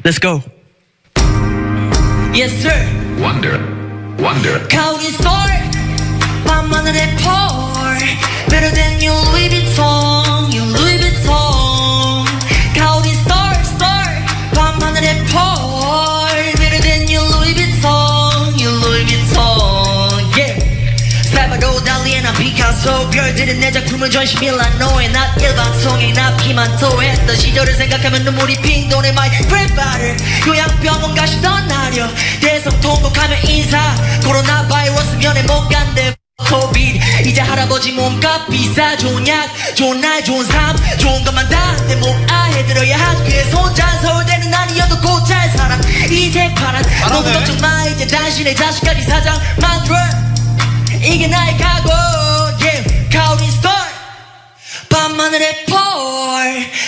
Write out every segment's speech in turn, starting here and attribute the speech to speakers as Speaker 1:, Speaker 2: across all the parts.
Speaker 1: Let's go.
Speaker 2: Yes sir.
Speaker 3: Wonder.
Speaker 2: County store. 밤하늘에 pour. Better than your Louis Vuitton. Your Louis Vuitton. County store. 밤하늘에 pour. Better than your Louis Vuitton. Your Louis Vuitton. Yeah. 살바도 달리나 피카소. 별들은 내 작품을 전시 밀라노에. 난 일반송에 나 피만 토했던 시절을 생각하면 눈물이 핑 도네. My grandfather 요양병원 가시던 날이여. 대성 통곡하며 인사. 코로나 바이러스 면회 못 간대. 코비드 이제 할아버지 몸값 비싸. 좋은 약 좋은 날 좋은 삶 좋은 것만 다 내 모아해드려야 학교에 손자. 서울대는 아니어도 곧 잘 살아. 이색 파란 너무 걱정 마. 이제 당신의 자식까지 사장 만들어. 이게 나의 각오. Yeah, County Store. 밤하늘에 pour.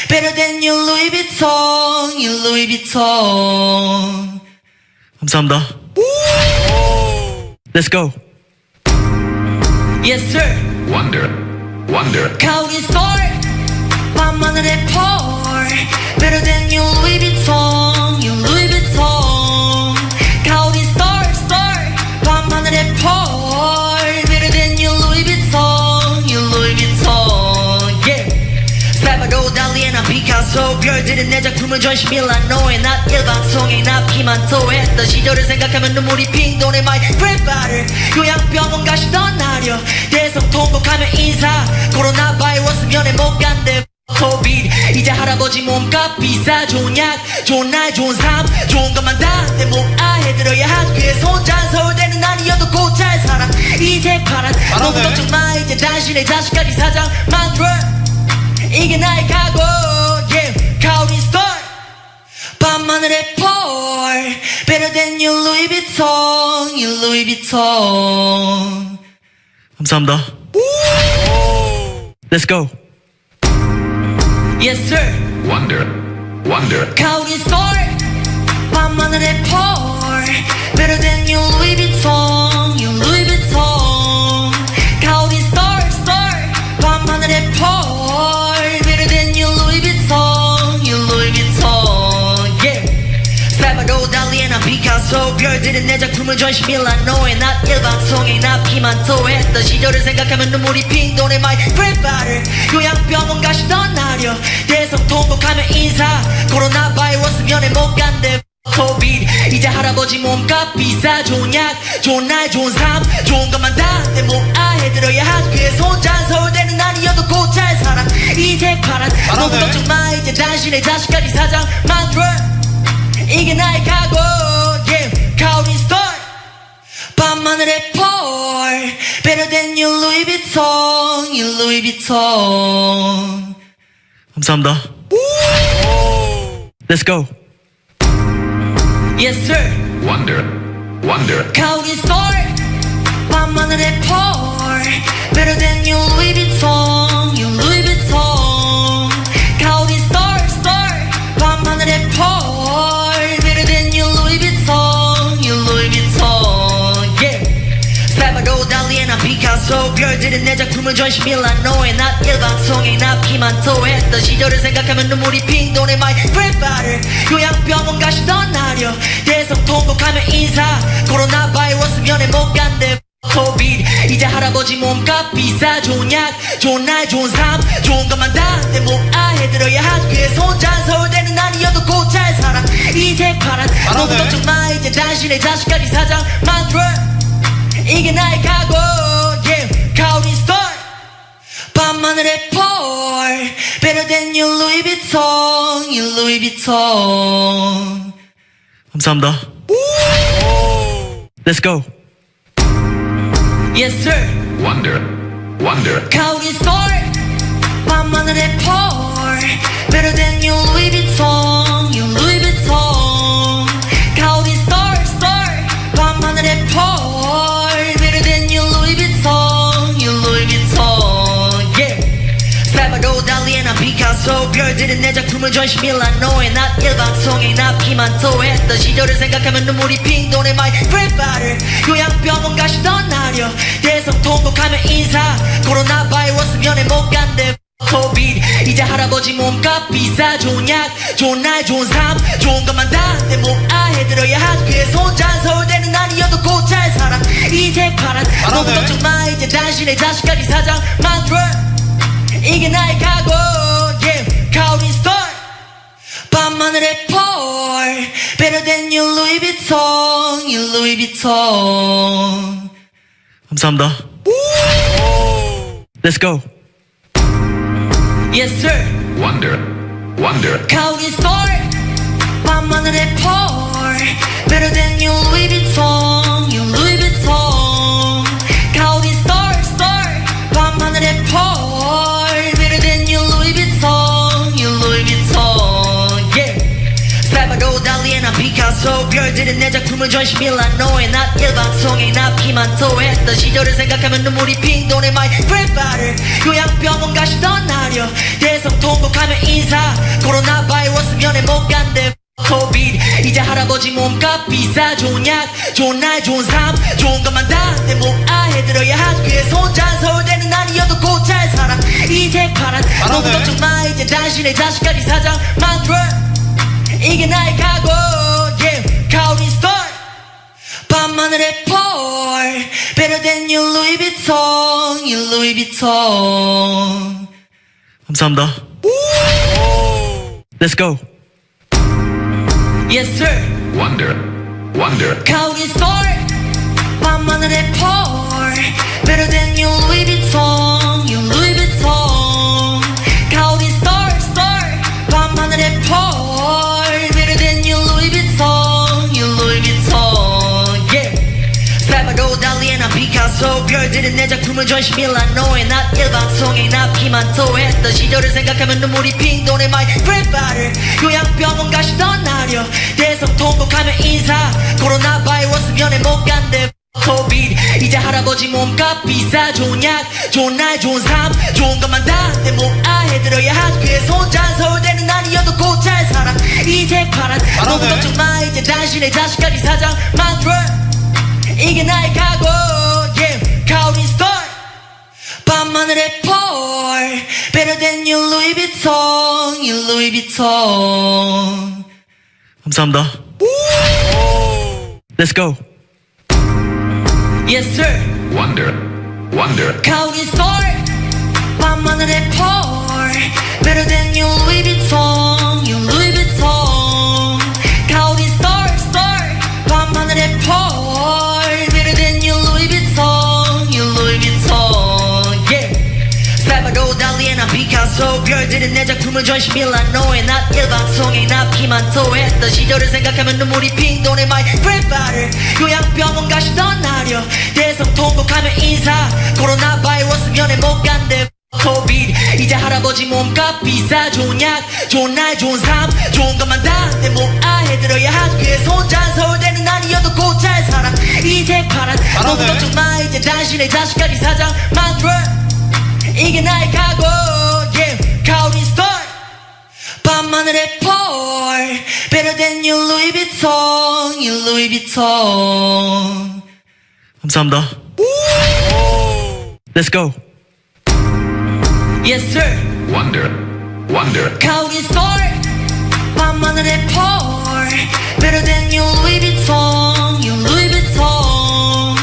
Speaker 2: Better than your Louis Vuitton. Your Louis Vuitton.
Speaker 1: 감사합니다. Let's go.
Speaker 2: Yes sir.
Speaker 3: Wonder.
Speaker 2: County Store. 밤하늘에 pour. Better than your Louis Vuitton. Your Louis Vuitton. County Store. 밤하늘에 pour. Better than your Louis Vuitton. Your Louis Vuitton. Yeah. 살바도 달리나 피카소. 별들은 내 작품을 전시 밀라노에. 난 일반송에 나 피만 토했던 시절을 생각하면 눈물이 핑 도네. My grandfather 요양병원 가시던 날이여. 대성 통곡하며 인사. 코로나 바이러스 면회 못 간대. 코비드 이제 할아버지 몸값 비싸. 좋은 약 좋은 날 좋은 삶 좋은 것만 다 내 모아해드려야 학교에 손자. 서울대는 아니어도 곧 잘 살아. 이색 파란 너무 걱정 마. 이제 당신의 자식까지 사장 만들어. 이게 나의 각오. Yeah, County Store. 밤하늘에 pour. Better than your Louis Vuitton. Your Louis Vuitton.
Speaker 1: 감사합니다. Let's go.
Speaker 2: Yes sir.
Speaker 3: Wonder.
Speaker 2: County Store. 밤하늘에 pour. Better than your Louis Vuitton. Your Louis Vuitton. County Store. 밤하늘에 pour. Better than your Louis Vuitton. Your Louis Vuitton. Yeah. 살바도 달리나 피카소. 별들은 내 작품을 전시 밀라노에. 난 일반송에 나 피만 토했던 시절을 생각하면 눈물이 핑 도네. My grandfather 요양병원 가시던 날이여. 대성 통곡하며 인사. 코로나 바이러스 면회 못 간대. 코비드 이제 할아버지 몸값 비싸. 좋은 약 좋은 날 좋은 삶 좋은 것만 다 내 모아해드려야 학교에 손자. 서울대는 아니어도 곧 잘 살아. 이색 파란 너무 걱정 마. 이제 당신의 자식까지 사장 만들어. 이게 나의 각오. Yeah, County Store. 밤하늘에 pour. Better than your Louis Vuitton. Your Louis Vuitton.
Speaker 1: 감사합니다. Let's go.
Speaker 2: Yes sir.
Speaker 3: Wonder.
Speaker 2: County Store. 밤하늘에 pour. Better than your Louis Vuitton. Your Louis Vuitton. County Store. 밤하늘에 pour. Better than your Louis Vuitton. Your Louis Vuitton. Yeah. 살바도 달리나 피카소. 별들은 내 작품을 전시 밀라노에. 난 일반송에 나 피만 토했던 시절을 생각하면 눈물이 핑 도네. My grandfather 요양병원 가시던 날이여. 대성 통곡하며 인사. 코로나 바이러스 면회 못 간대. 코비드 이제 할아버지 몸값 비싸. 좋은 약 좋은 날 좋은 삶 좋은 것만 다 내 모아해드려야 학교에 손자. 서울대는 아니어도 곧 잘 살아. 이색 파란 너무 걱정 마. 이제 당신의 자식까지 사장 만들어. 이게 나의 각오. Yeah, County Store. 밤하늘에 pour. Better than your Louis Vuitton. Your Louis Vuitton.
Speaker 1: 감사합니다. Let's go.
Speaker 2: Yes sir.
Speaker 3: Wonder.
Speaker 2: County Store. 밤하늘에 pour. Better than your Louis Vuitton. Your Louis Vuitton. County Store. 밤하늘에 pour. Better than your Louis Vuitton. Your Louis Vuitton. Yeah. 살바도 달리나 피카소. 별들은 내 작품을 전시 밀라노에. 난 일반송에 나 피만 토했던 시절을 생각하면 눈물이 핑 도네. My grandfather 요양병원 가시던 날이여. 대성 통곡하며 인사. 코로나 바이러스 면회 못 간대. 코비드 이제 할아버지 몸값 비싸. 좋은 약 좋은 날 좋은 삶 좋은 것만 다 들어야 하지 그래서 혼자 서울대는 아니어도 곧 잘 살아 이색 파란 너무 걱정 마 이제 당신의 자식까지 사장 만들어 이게 나의 각오 yeah 가오린 스타일 밤하늘의 펄 Better than you Louis Vuitton You Louis Vuitton
Speaker 1: 감사합니다. Let's go.
Speaker 2: Yes sir
Speaker 3: Wonder, wonder,
Speaker 2: 가오린 스타일 밤하늘의 펄 Better than you Louis Vuitton You Louis Vuitton 가오린 스타일 스타일 밤하늘의 펄 Better than you Louis Vuitton You Louis Vuitton yeah 살바도 달리에 난 피카소 별들은 내 작품을 전시 밀라노에 난 일반성에 나 피만 토했던 시절을 생각하면 눈물이 핑 도네 my grandfather 요양병원 가시던 날이여 대성 통곡하며 인사 코로나 바이러스 면회 못 간대 코비드 이제 할아버지 몸값 비싸 좋은 약 좋은 날 좋은 삶 좋은 것만 다 내 몸아해 들어야 하지 그래서 혼자 서울대는 아니어도 곧 잘 살아 이색 파란 너무 걱정 마 이제 당신의 자식까지 사장 만들어 이게 나의 각오 yeah 가오린 스타일 밤하늘의 펄 Better than you Louis Vuitton You Louis Vuitton
Speaker 1: 감사합니다. Let's go.
Speaker 2: Yes sir
Speaker 3: wonder, wonder,
Speaker 2: 가오린 스타일 밤하늘의 펄 Better than you Louis Vuitton You Louis Vuitton 가오린 스타일 스타일 밤하늘의 펄 Better than you Louis Vuitton You Louis Vuitton yeah 살바도 달리에 난 피카소 별들은 내 작품을 전시 밀라노에 난 일반성에 나 피만 토했던 시절을 생각하면 눈물이 핑 도네 my grandfather 요양병원 가시던 날이여 대성 통곡하며 인사 코로나 바이러스 면회 못 간대 코비드 이제 할아버지 몸값 비싸 좋은 약 좋은 날 좋은 삶 좋은 것만 다 내 몸아해 들어야 하지 그래서 혼자 서울대는 아니어도 곧 잘 살아 이색 파란 너무 걱정 마 이제 당신의 자식까지 사장 만들어 이게 나의 각오 yeah 가오린 스타일 밤하늘의 펄 Better than you Louis Vuitton You Louis Vuitton
Speaker 1: 감사합니다. Let's go.
Speaker 2: Yes sir
Speaker 3: wonder, wonder,
Speaker 2: 가오린 스타일 밤하늘의 펄 Better than you Louis Vuitton You Louis Vuitton 가오린 스타일 스타일 밤하늘의 펄 Better than you Louis Vuitton You Louis Vuitton yeah 살바도 달리에 난 피카소 별들은 내 작품을 전시 밀라노에 난 일반성에 나 피만 토했던 시절을 생각하면 눈물이 핑 도네 my grandfather 요양병원 가시던 날이여 대성 통곡하며 인사 코로나 바이러스 면회 못 간대 코비드 이제 할아버지 몸값 비싸 좋은 약 좋은 날 좋은 삶 좋은 것만 다 내 몸아해 들어야 하지 그래서 혼자 서울대는 아니어도 곧 잘 살아 이색 파란 너무 걱정 마 이제 당신의 자식까지 사장 만들어 이게 나의 각오 yeah 가오린 스타일 밤하늘의 펄 Better than you Louis Vuitton You Louis Vuitton
Speaker 1: 감사합니다. Let's go.
Speaker 2: Yes sir
Speaker 3: wonder, wonder,
Speaker 2: 가오린 스타일 밤하늘의 펄 Better than you Louis Vuitton You Louis Vuitton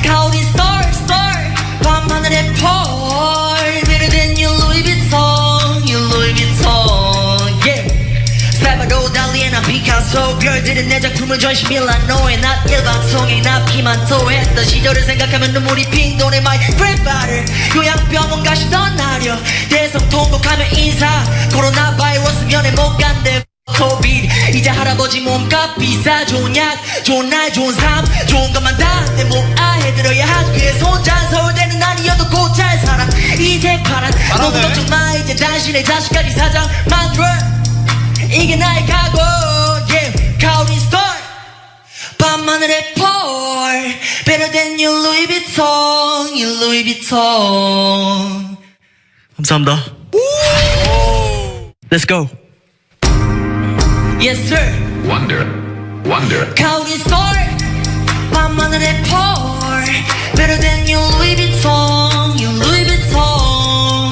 Speaker 2: 가오린 스타일 스타일 밤하늘의 펄 Better than you Louis Vuitton You Louis Vuitton yeah 살바도 달리에 난 피카소 별들은 내 작품을 전시 밀라노에 난 일반성에 나 피만 토했던 시절을 생각하면 눈물이 핑 도네 my grandfather 요양병원 가시던 날이여 대성 통곡하며 인사 코로나 바이러스 면회 못 간대 코비드 이제 할아버지 몸값 비싸 좋은 약 좋은 날 좋은 삶 좋은 것만 다 내 몸아해 들어야 하지 그래서 혼자 서울대는 아니어도 곧 잘 살아 이색 파란 너무 걱정 마 이제 당신의 자식까지 사장 만들어 이게 나의 각오 yeah 가오린 스타일 밤하늘의 펄 Better than you Louis Vuitton You Louis Vuitton
Speaker 1: 감사합니다. Let's go.
Speaker 2: Yes sir
Speaker 3: wonder, wonder,
Speaker 2: 가오린 스타일 밤하늘의 펄 Better than you Louis Vuitton You Louis Vuitton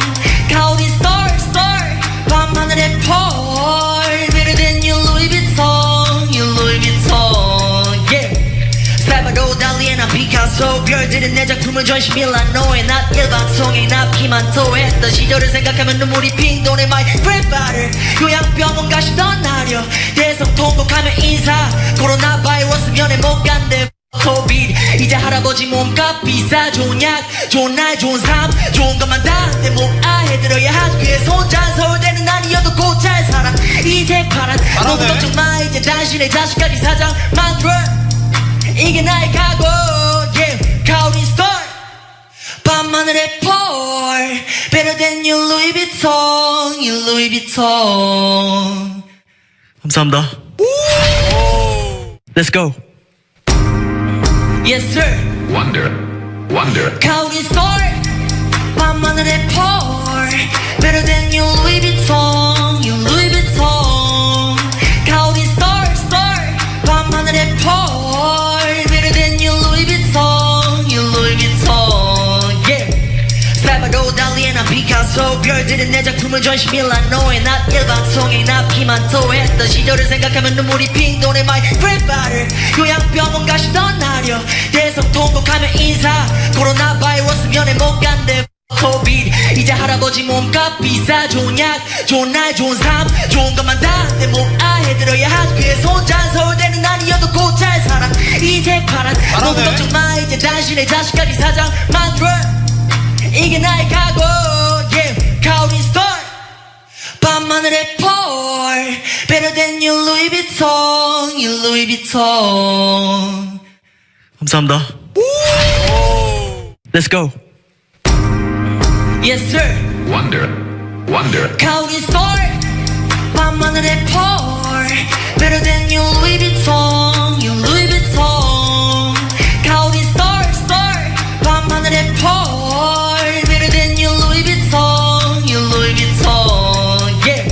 Speaker 2: 가오린 스타일 스타일 밤하늘의 펄 Better than you Louis Vuitton You Louis Vuitton 피카소 별들은 내 작품을 전시밀란 너의 나 일방송에 나 피만 토했던 시절을 생각하면 눈물이 핑 도네 my grandfather 요양병원 가시던 날여 대성 통곡하며 인사 코로나 바이러스 면회 못 간대 코비드 이제 할아버지 몸값 비싸 좋은 약 좋은 날 좋은 삶 좋은 것만 다 내 목 아해 들어야 학교에서 혼자 서울대는 아니어도 곧 잘 살아 이 새파란 너무 걱정 마 이제 당신의 자식까지 사장 만들어 이게 나의 각오 yeah 가오린 스토리 밤하늘의 펄 Better than your Louis Vuitton your Louis Vuitton
Speaker 1: 감사합니다. Let's go.
Speaker 2: Yes sir
Speaker 3: wonder, wonder,
Speaker 2: 가오린 스토리 밤하늘의 펄 Better than your Louis Vuitton your Louis Vuitton 가오린 스토리 스토리 밤하늘의 펄 Better than your Louis Vuitton your Louis Vuitton yeah 살바도 달리에 난 피카소 별들은 내 작품을 전시밀란 너의 나 일방송에 나 피만 토했던 시절을 생각하면 눈물이 핑 도네 my grandfather 요양병원 가시던 날여 대성 통곡하며 인사 코로나 바이러스 면회 못 간대 코비드 이제 할아버지 몸값 비싸 좋은 약 좋은 날 좋은 삶 좋은 것만 다 내 목 아해 들어야 학교에서 혼자 서울대는 아니어도 곧 잘 살아 이 새파란 너무 걱정 마 이제 당신의 자식까지 사장 만들어 이게 나의 각오 yeah 가오린 스토리 밤하늘의 펄 Better than your Louis Vuitton your Louis Vuitton
Speaker 1: 감사합니다. Let's go.
Speaker 2: Yes sir
Speaker 3: wonder, wonder,
Speaker 2: 가오린 스토리 밤하늘의 펄 Better than your Louis Vuitton your Louis Vuitton 가오린 스토리 스토리 밤하늘의 펄 Better than your Louis Vuitton your Louis Vuitton yeah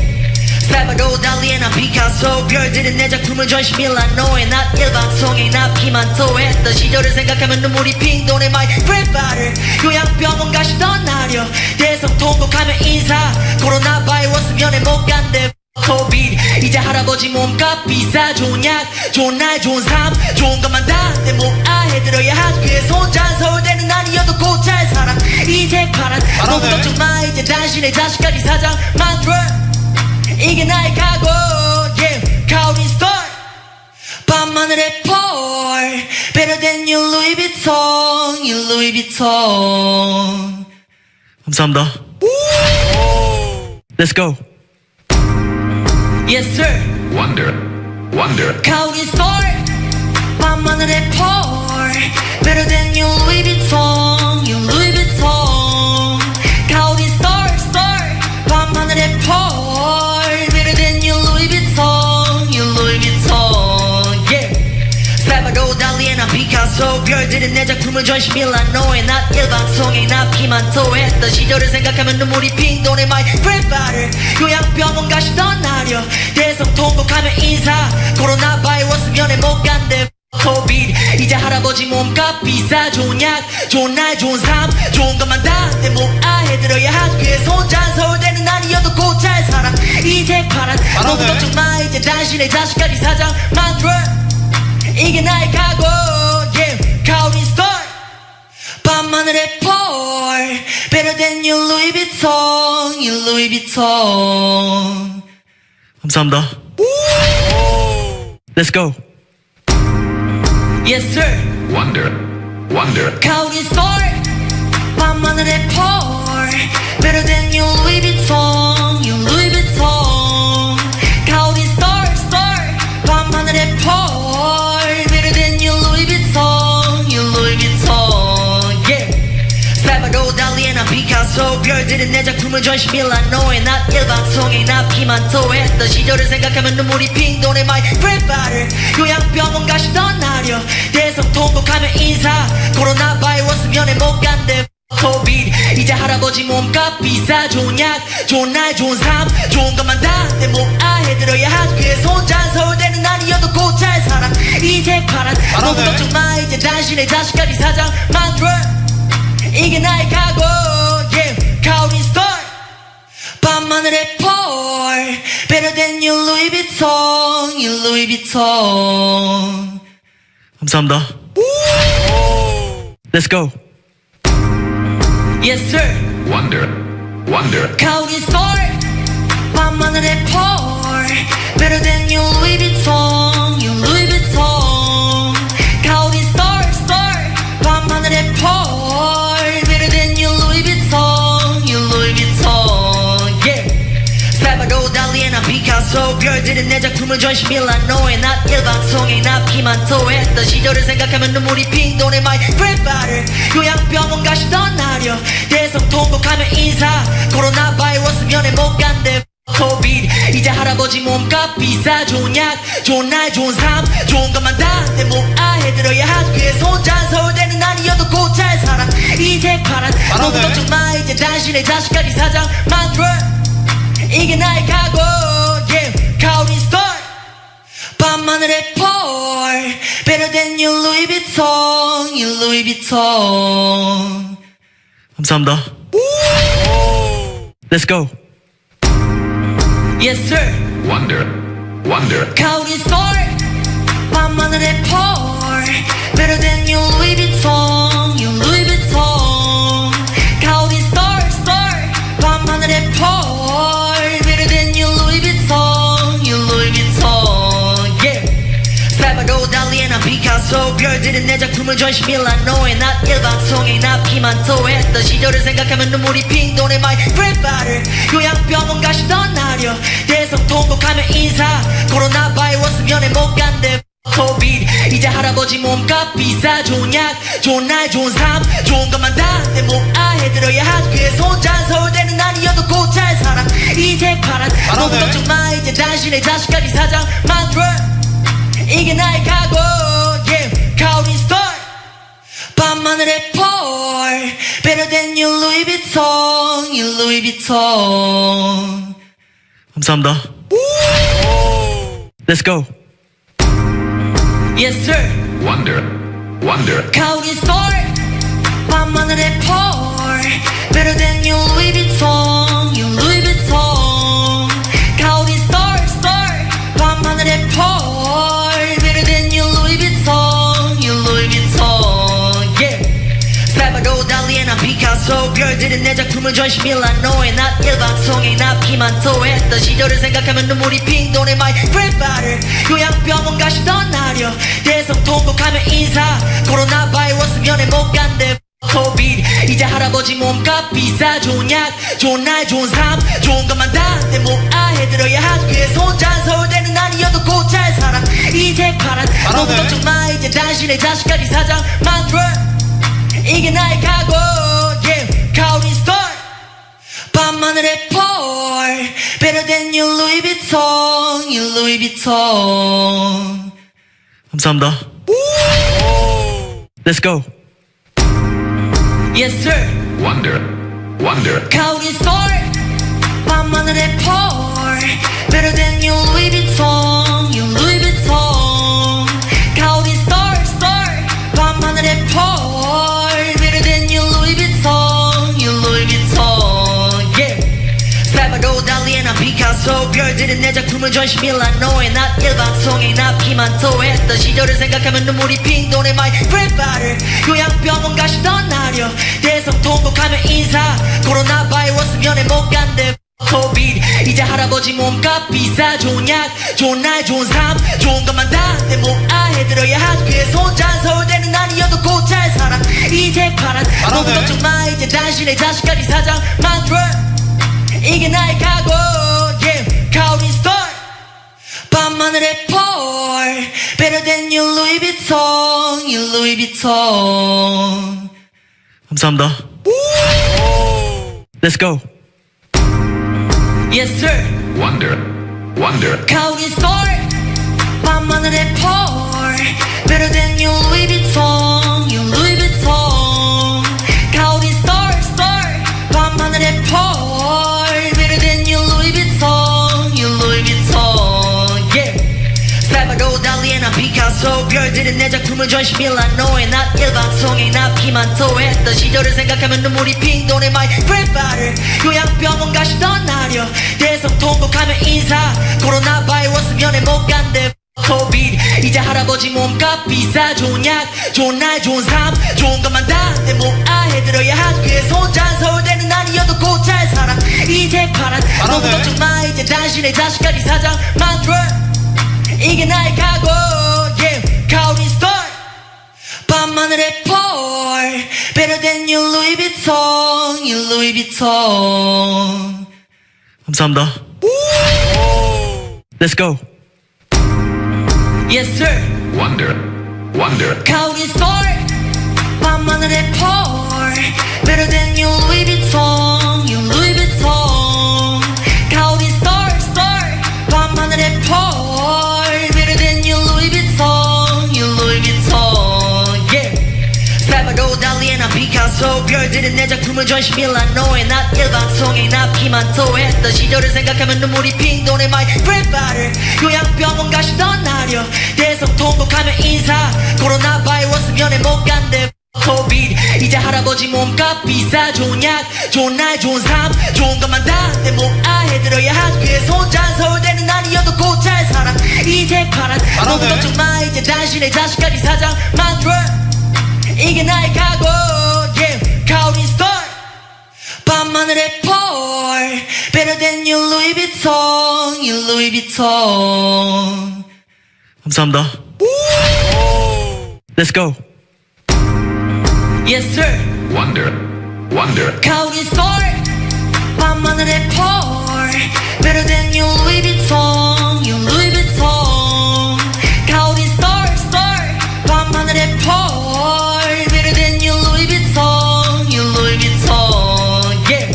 Speaker 2: 살바도 달리에 난 피카소 별들은 내 작품을 전시밀란 너의 나 일방송에 나 피만 토했던 시절을 생각하면 눈물이 핑 도네 my grandfather 요양병원 가시던 날여 대성 통곡하며 인사 코로나 바이러스 면회 못 간대 코비드 이제 할아버지 몸값 비싸 좋은 약 좋은 날 좋은 삶 좋은 것만 다 내 목 아해 들어야 학교에서 혼자 서울대는 아니어도 곧 잘 살아 이 새파란 너무 걱정 마 이제 당신의 자식까지 사장 만들어 이게 나의 각오 yeah 가오린 스토리 밤하늘의 펄 Better than your Louis Vuitton your Louis Vuitton
Speaker 1: 감사합니다. Let's go.
Speaker 2: Yes sir
Speaker 3: wonder, wonder,
Speaker 2: 가오린 스토리 밤하늘의 펄 Better than your Louis Vuitton your Louis Vuitton 가오린 스토리 스토리 밤하늘의 펄 Better than your Louis Vuitton your Louis Vuitton yeah 살바도 달리에 난 피카소 별들은 내 작품을 전시밀란 너의 나 일방송에 나 피만 토했던 시절을 생각하면 눈물이 핑 도네 my grandfather 요양병원 가시던 날여 대성 통곡하며 인사 코로나 바이러스 면회 못 간대 코비드 이제 할아버지 몸값 비싸 좋은 약 좋은 날 좋은 삶 좋은 것만 다 내 목 아해 들어야 학교에서 혼자 서울대는 아니어도 곧 잘 살아 이 새파란 너무 걱정 마 이제 당신의 자식까지 사장 만들어 이게 나의 각오 yeah 가오린 스토리 밤하늘의 펄 Better than your Louis Vuitton your Louis Vuitton
Speaker 1: 감사합니다. Let's go.
Speaker 2: Yes sir
Speaker 3: wonder, wonder,
Speaker 2: 가오린 스토리 밤하늘의 펄 Better than your Louis Vuitton your Louis Vuitton 가오린 스토리 스토리 밤하늘의 펄 Better than your Louis Vuitton your Louis Vuitton yeah 살바도 달리에 난 피카소 별들은 내 작품을 전시밀란 너의 나 일방송에 나 피만 토했던 시절을 생각하면 눈물이 핑 도네 my grandfather 요양병원 가시던 날여 대성 통곡하며 인사 코로나 바이러스 면회 못 간대 코비드 이제 할아버지 몸값 비싸 좋은 약 좋은 날 좋은 삶 좋은 것만 다 내 목 아해 들어야 학교에서 혼자 서울대는 아니어도 곧 잘 살아 이 새파란 너무 걱정 마 이제 당신의 자식까지 사장 만들어 이게 나의 각오 yeah 가오린 스토리 밤하늘의 펄 Better than your Louis Vuitton your Louis Vuitton
Speaker 1: 감사합니다. Let's go.
Speaker 2: Yes sir.
Speaker 3: wonder, wonder,
Speaker 2: County store 밤하늘에 pour Better than your Louis Vuitton Your Louis Vuitton County store 밤하늘에 pour Better than your Louis Vuitton Your Louis Vuitton Yeah 살바도 달리나 피카소 별들은 내 작품을 전시 밀라노에 난 일반송에 납기만 토했던 시절을 생각하면 눈물이 핑 도네 my grandfather 요양병원 가시던 날여 대성 통곡하며 인사 코로나 바이러스 면회 못 간대 코비드 이제 할아버지 몸값 비싸 좋은 약 좋은 날 좋은 삶 좋은 것만 다 내 모아해들어야 하지 그래서 혼자 서울대는 아니어도 곧 잘 살아 이색 파란 너무 걱정 마 이제 당신의 자식까지 사장 만들어 이게 나의 각오 yeah County store 밤하늘에 pour Better than your Louis Vuitton Your Louis Vuitton
Speaker 1: 감사합니다. Let's go.
Speaker 2: Yes sir
Speaker 3: wonder, wonder,
Speaker 2: County store 밤하늘에 pour Better than your Louis Vuitton Your Louis Vuitton County store 밤하늘에 pour Better than your Louis Vuitton Your Louis Vuitton Yeah 살바도 달리나 피카소 별들은 내 작품을 전시 밀라노에 난 일반송에 납기만 토했던 시절을 생각하면 눈물이 핑 도네 my grandfather 요양병원 가시던 날여 대성 통곡하며 인사 코로나 바이러스 면회 못 간대 코비드 이제 할아버지 몸값 비싸 좋은 약 좋은 날 좋은 삶 좋은 것만 다 내 모아해들어야 하지 그래서 혼자 서울대는 아니어도 곧 잘 살아 이색 파란 너무 걱정 마 이제 당신의 자식까지 사장 만들어 이게 나의 각오 yeah County store 밤하늘에 pour Better than your Louis Vuitton Your Louis Vuitton
Speaker 1: 감사합니다. Let's go.
Speaker 2: Yes sir
Speaker 3: wonder, wonder,
Speaker 2: County store 밤하늘에 pour Better than your Louis Vuitton Your Louis Vuitton County store 밤하늘에 pour Better than your Louis Vuitton Your Louis Vuitton Yeah 살바도 달리나 피카소 별들은 내 작품을 전시 밀라노에 난 일반송에 납기만 토했던 시절을 생각하면 눈물이 핑 도네 my grandfather 요양병원 가시던 날여 대성 통곡하며 인사 코로나 바이러스 면회 못 간대 코비드 이제 할아버지 몸값 비싸 좋은 약 좋은 날 좋은 삶 좋은 것만 다 내 모아해들어야 하지 그래서 혼자 서울대는 아니어도 곧 잘 살아 이색 파란 너무 걱정 마 이제 당신의 자식까지 사장 만들어 이게 나의 각오 yeah County store 밤하늘에 pour Better than your Louis Vuitton Your Louis Vuitton
Speaker 1: 감사합니다. Let's go.
Speaker 2: Yes sir
Speaker 3: wonder, wonder,
Speaker 2: County store 밤하늘에 pour Better than your Louis Vuitton Your Louis Vuitton County store 밤하늘에 pour Better than your Louis Vuitton Your Louis Vuitton Yeah 살바도 달리나 피카소 별들은 내 작품을 전시 밀라노에 난 일반송에 납기만 토했던 시절을 생각하면 눈물이 핑 도네 my grandfather 요양병원 가시던 날여 대성 통곡하며 인사 코로나 바이러스 면회 못 간대 코비드 이제 할아버지 몸값 비싸 좋은 약 좋은 날 좋은 삶 좋은 것만 다 내 모아해들어야 하지 그래서 혼자 서울대는 아니어도 곧 잘 살아 이색 파란 너무 걱정 마 이제 당신의 자식까지 사장 만들어 이게 나의 각오 yeah County store 밤하늘에 pour Better than your Louis Vuitton Your Louis Vuitton
Speaker 1: 감사합니다. Let's go.
Speaker 2: Yes sir
Speaker 3: wonder, wonder,
Speaker 2: County store 밤하늘에 pour Better than your Louis Vuitton Your Louis Vuitton County store 밤하늘에 pour Better than your Louis Vuitton Your Louis Vuitton Yeah 살바도 달리나 피카소 별들은 내 작품을 전시 밀라노에 난 일반송에 납기만 토했던 시절을 생각하면 눈물이 핑 도네 my grandfather 요양병원 가시던 날여 대성 통곡하며 인사 코로나 바이러스 면회 못 간대 코비드 이제 할아버지 몸 몸값 비싸 좋은 약 좋은 날 좋은 삶 좋은 것만 다 내 모아 해들어야 하지 그래서 혼자 서울대는 아니어도 곧 잘 살아 이 새파란 너무 걱정 마 이제 당신의 자식까지 사장 만들어 이게 나의 각오 yeah 가오리 스토리 밤하늘의 펄 Better than your Louis Vuitton your Louis Vuitton
Speaker 1: 감사합니다. Let's go.
Speaker 2: Yes sir
Speaker 3: wonder, wonder,
Speaker 2: 가오리 스토리 밤하늘의 펄 Better than your Louis Vuitton your Louis Vuitton 가오리 스토리 스토리 밤하늘의 펄 Better than your Louis Vuitton your Louis Vuitton yeah 살바도 달리나 피카소 별들은 내 작품을 전시 밀라노에 난 일반송에 나 피만 토했던 시절을 생각하면 눈물이 핑 도네 my grandfather 요양병원 가시던 날이여 대성 통곡하며 인사 코로나 바이러스 면회 못 간대 코비드 이제 할아버지 몸값 비싸 좋은 약 좋은 날 좋은 삶 좋은 것만 다 내 모아 해들어야 하지 그래서 혼자 서울대는 아니어도 곧 잘 살아 이 새파란 너무 걱정 마 이제 당신의 자식까지 사장 만들어 이게 나의 각오 yeah 가오리 스토리 밤하늘의 펄 Better than your Louis Vuitton your Louis Vuitton
Speaker 1: 감사합니다. Let's go.
Speaker 2: Yes sir
Speaker 3: wonder, wonder,
Speaker 2: 가오리 스토리 밤하늘의 펄 Better than your Louis Vuitton your Louis Vuitton 가오리 스토리 스토리 밤하늘의 펄 Better than your Louis Vuitton your Louis Vuitton yeah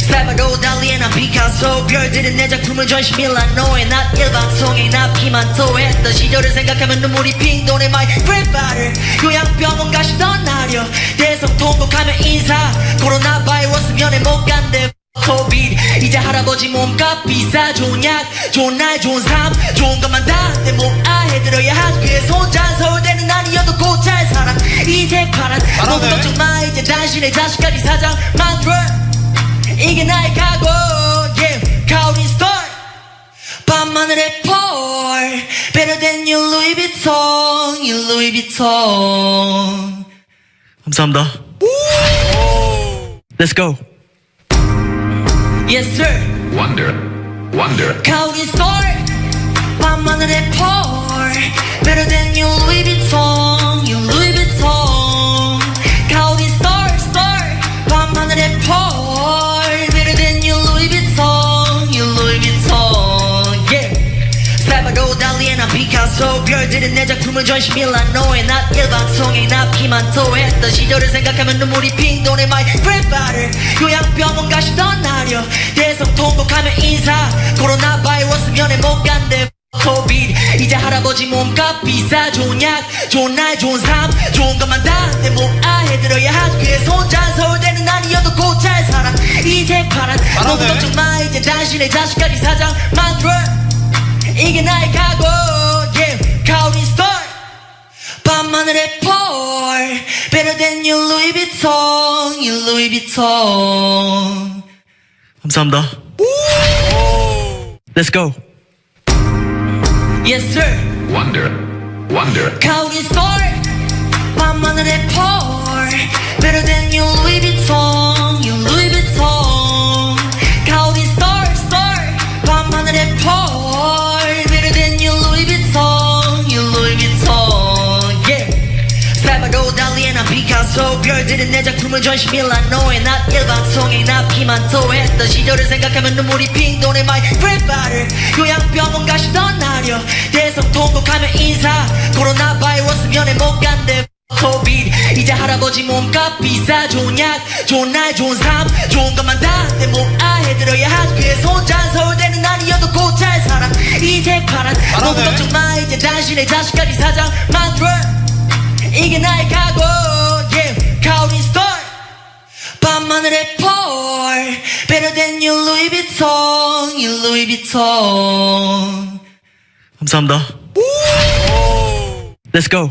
Speaker 2: 살바도 달리에 난 피카소 별들은 내 작품을 전시 밀라노에 난 일반송에 나 피만 토했던 시절을 생각하면 눈물이 핑 도네 my grandfather 요양병원 가시던 날이여 대성 통곡하며 인사 코로나 바이러스 면회 못 간대 코비드 이제 할아버지 몸값 비싸 좋은 약 좋은 날 좋은 삶 좋은 것만 다 내 모아 해들어야 하지 그래서 혼자 서울대는 아니어도 곧 잘 살아 이 새파란 너무 걱정 마 이제 당신의 자식까지 사장 만들어 이게 나의 각오 yeah 가오리 스토리 밤하늘의 펄 Better than your Louis Vuitton your Louis Vuitton
Speaker 1: 감사합니다. Let's go.
Speaker 2: Yes sir
Speaker 3: wonder, wonder,
Speaker 2: 가오리 스토리 밤하늘의 펄 Better than your Louis Vuitton your Louis Vuitton 가오리 스토리 스토리 밤하늘의 펄 Better than your Louis Vuitton your Louis Vuitton yeah 살바도 달리에 난 피카소 별들은 내 작품을 전시 밀라노에 난 일반송에 나 피만 토했던 시절을 생각하면 눈물이 핑 도네 my grandfather 요양병원 가시던 날이여 대성 통곡하며 인사 코로나 바이러스 면회 못 간대 코비드 이제 할아버지 몸값 비싸 좋은 약 좋은 날 좋은 삶 좋은 것만 다 내 모아 해들어야 하지 그래서 혼자 서울대는 아니어도 곧 잘 살아 이 새파란 너무 걱정 마 이제 당신의 자식까지 사장 만들어 이게 나의 각오 yeah 가오리 스토리 밤하늘의 펄 Better than your Louis Vuitton your Louis Vuitton
Speaker 1: 감사합니다. Let's go.
Speaker 2: Yes sir
Speaker 3: wonder, wonder,
Speaker 2: 가오리 스토리 밤하늘의 펄 Better than your Louis Vuitton your Louis Vuitton 가오리 스토리 스토리 밤하늘의 펄 Better than your Louis Vuitton your Louis Vuitton yeah 살바도 달리에 난 피카소 별들은 내 작품을 전시 밀라노에 난 일반송에 나 피만 토했던 시절을 생각하면 눈물이 핑 도네 my grandfather 요양병원 가시던 날이여 대성 통곡하며 인사 코로나 바이러스 면회 못 간대 코비드 이제 할아버지 몸값 비싸 좋은 약 좋은 날 좋은 삶 좋은 것만 다 내 모아 해들어야 하지 그래서 혼자 서울대는 아니어도 곧 잘 살아 이 새파란 너무 걱정 마 이제 당신의 자식까지 사장 만들어 이게 나의 각오 yeah 가오리 스토리 밤하늘의 펄 Better than your Louis Vuitton your Louis Vuitton
Speaker 1: 감사합니다. Let's go.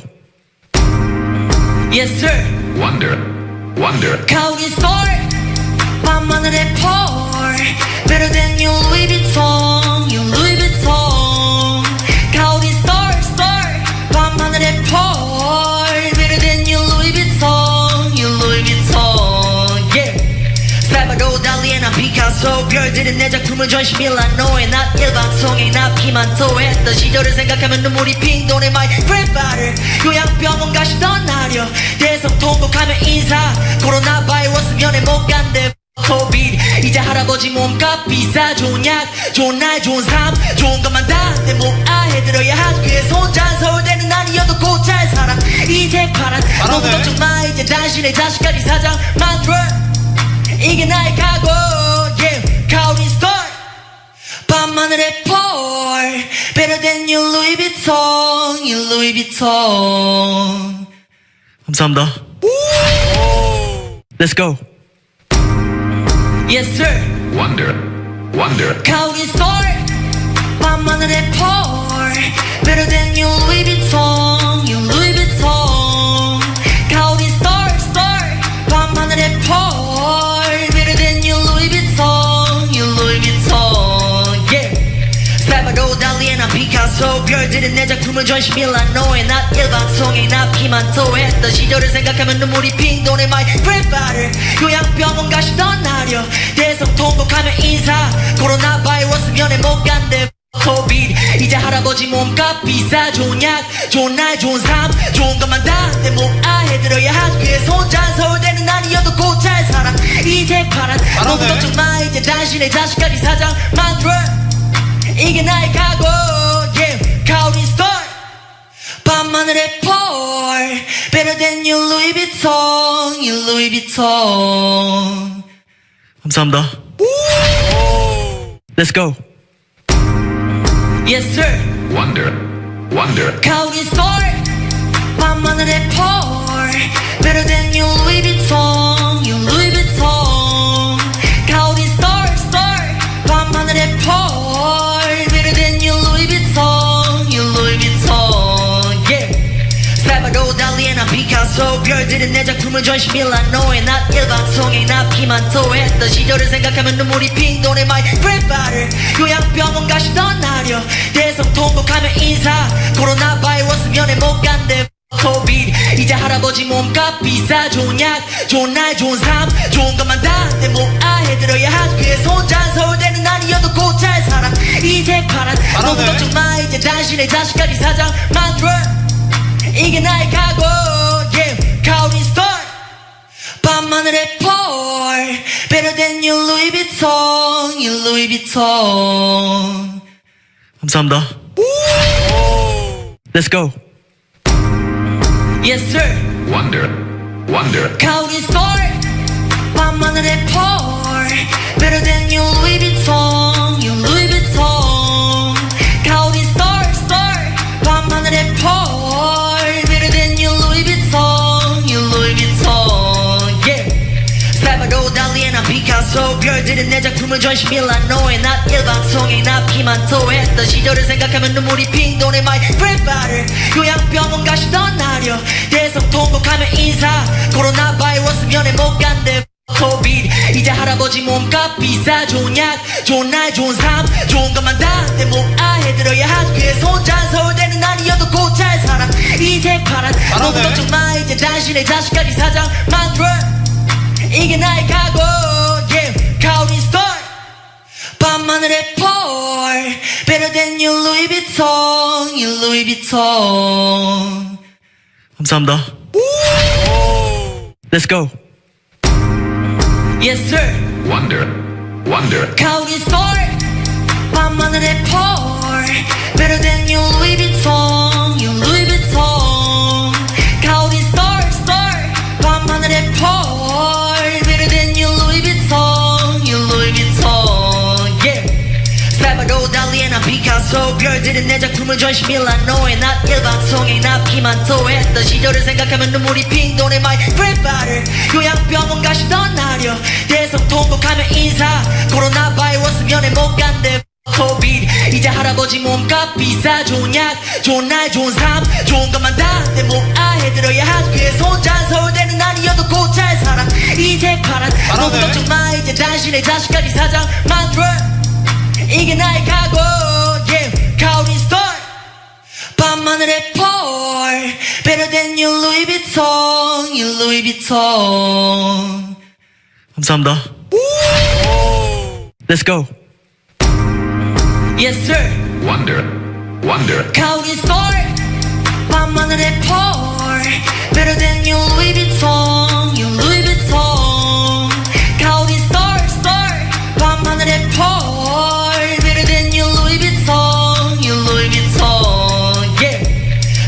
Speaker 2: Yes sir
Speaker 3: wonder, wonder,
Speaker 2: 가오리 스토리 밤하늘의 펄 Better than your Louis Vuitton your Louis Vuitton 가오리 스토리 스토리 밤하늘의 피카소 별들은 내 작품을 전시밀라 너의 나 일방송에 나 피만 토했던 시절을 생각하면 눈물이 핑 도네 my grandfather 요양병원 가시던 날이여 대성 통곡하며 인사 코로나 바이러스 면회 못 간대 코비드 이제 할아버지 몸값 비싸 좋은 약 좋은 날 좋은 삶 좋은 것만 다 내 모아해드려야 학교에 손자 서울대는 아니어도 곧 잘 살아 이색 파란 너무 걱정 마 이제 당신의 자식까지 사장 만들어 이게 나의 각오 yeah 가오린 스토리 밤하늘의 펄 Better than you Louis Vuitton You Louis Vuitton
Speaker 1: 감사합니다. Let's go.
Speaker 2: Yes sir
Speaker 3: wonder, wonder,
Speaker 2: 가오린 스토리 밤하늘의 펄 Better than you Louis Vuitton You Louis Vuitton 가오린 스토리 스토리 밤하늘의 펄 Better than you Louis Vuitton You Louis Vuitton yeah 살바도 달리에 난 피카소 별들은 내 작품을 전시밀라 너의 나 일방송에 나 피만 토했던 시절을 생각하면 눈물이 핑 도네 my grandfather 요양병원 가시던 날이여 대성 통곡하며 인사 코로나 바이러스 면회 못 간대 코비드 이제 할아버지 몸값 비싸 좋은 약 좋은 날 좋은 삶 좋은 것만 다 내 모아해드려야 학교에 손자 서울대는 아니어도 곧 잘 살아 이색 파란 너무 걱정 마 이제 당신의 자식까지 사장 만들어 이게 나의 각오 yeah 가오린 스토리 밤하늘의 펄 Better than you Louis Vuitton You Louis Vuitton
Speaker 1: 감사합니다. Let's go.
Speaker 2: Yes sir
Speaker 3: wonder, wonder,
Speaker 2: 가오린 스토리 밤하늘의 펄 Better than you Louis Vuitton You Louis Vuitton 가오린 스토리 스토리 밤하늘의 펄 Better than you Louis Vuitton You Louis Vuitton yeah 살바도 달리에 난 피카소 별들은 내 작품을 전시밀라 너의 나 일방송에 나 피만 토했던 시절을 생각하면 눈물이 핑 도네 my grandfather 요양병원 가시던 날이여 대성 통곡하며 인사 코로나 바이러스 면회 못 간대 코비드 이제 할아버지 몸값 비싸 좋은 약 좋은 날 좋은 삶 좋은 것만 다 내 모아해드려야 학교에 손자 서울대는 아니어도 곧 잘 살아 이색 파란 너무 걱정 마 이제 당신의 자식까지 사장 만들어 이게 나의 각오 yeah 가오린 스토리 밤하늘의 펄 Better than you Louis Vuitton You Louis Vuitton
Speaker 1: 감사합니다. Let's go.
Speaker 2: Yes sir
Speaker 3: wonder, wonder,
Speaker 2: 가오린 스토리 밤하늘의 펄 Better than you Louis Vuitton You Louis Vuitton 가오린 스토리 스토리 밤하늘의 펄 Better than you Louis Vuitton You Louis Vuitton yeah 살바도 달리에 난 피카소 별들은 내 작품을 전시밀라 너의 나 일방송에 나 피만 토했던 시절을 생각하면 눈물이 핑 도네 my grandfather 요양병원 가시던 날이여 대성 통곡하며 인사 코로나 바이러스 면회 못 간대 코비드 이제 할아버지 몸값 비싸 좋은 약 좋은 날 좋은 삶 좋은 것만 다 내 모아해드려야 학교에 손자 서울대는 아니어도 곧 잘 살아 이색 파란 너무 걱정 마 이제 당신의 자식까지 사장 만들어 이게 나의 각오 yeah 가오린 스토리 밤하늘의 펄 Better than you Louis Vuitton You Louis Vuitton
Speaker 1: 감사합니다. Let's go.
Speaker 2: Yes sir
Speaker 3: wonder, wonder,
Speaker 2: 가오린 스토리 밤하늘의 펄 Better than you Louis Vuitton You Louis Vuitton 가오린 스토리 스토리 밤하늘의 펄 Better than you Louis Vuitton You Louis Vuitton yeah 살바도 달리에 난 피카소 별들은 내 작품을 전시밀라 너의 나 일방송에 나 피만 토했던 시절을 생각하면 눈물이 핑 도네 my grandfather 요양병원 가시던 날이여 대성 통곡하며 인사 코로나 바이러스 면회 못 간대 코비드 이제 할아버지 몸값 비싸 좋은 약 좋은 날 좋은 삶 좋은 것만 다 내 모아해드려야 학교에 손자 서울대는 아니어도 곧 잘 살아 이색 파란 너무 걱정 마 이제 당신의 자식까지 사장 만들어 이게 나의 각오 yeah 가오린 스토리 밤하늘의 펄 Better than you Louis Vuitton You Louis Vuitton
Speaker 1: 감사합니다. Let's go.
Speaker 2: Yes sir.
Speaker 3: wonder, wonder,
Speaker 2: County store 밤하늘에 pour Better than your Louis Vuitton Your Louis Vuitton County store 밤하늘에 pour Better than your Louis Vuitton Your Louis Vuitton Yeah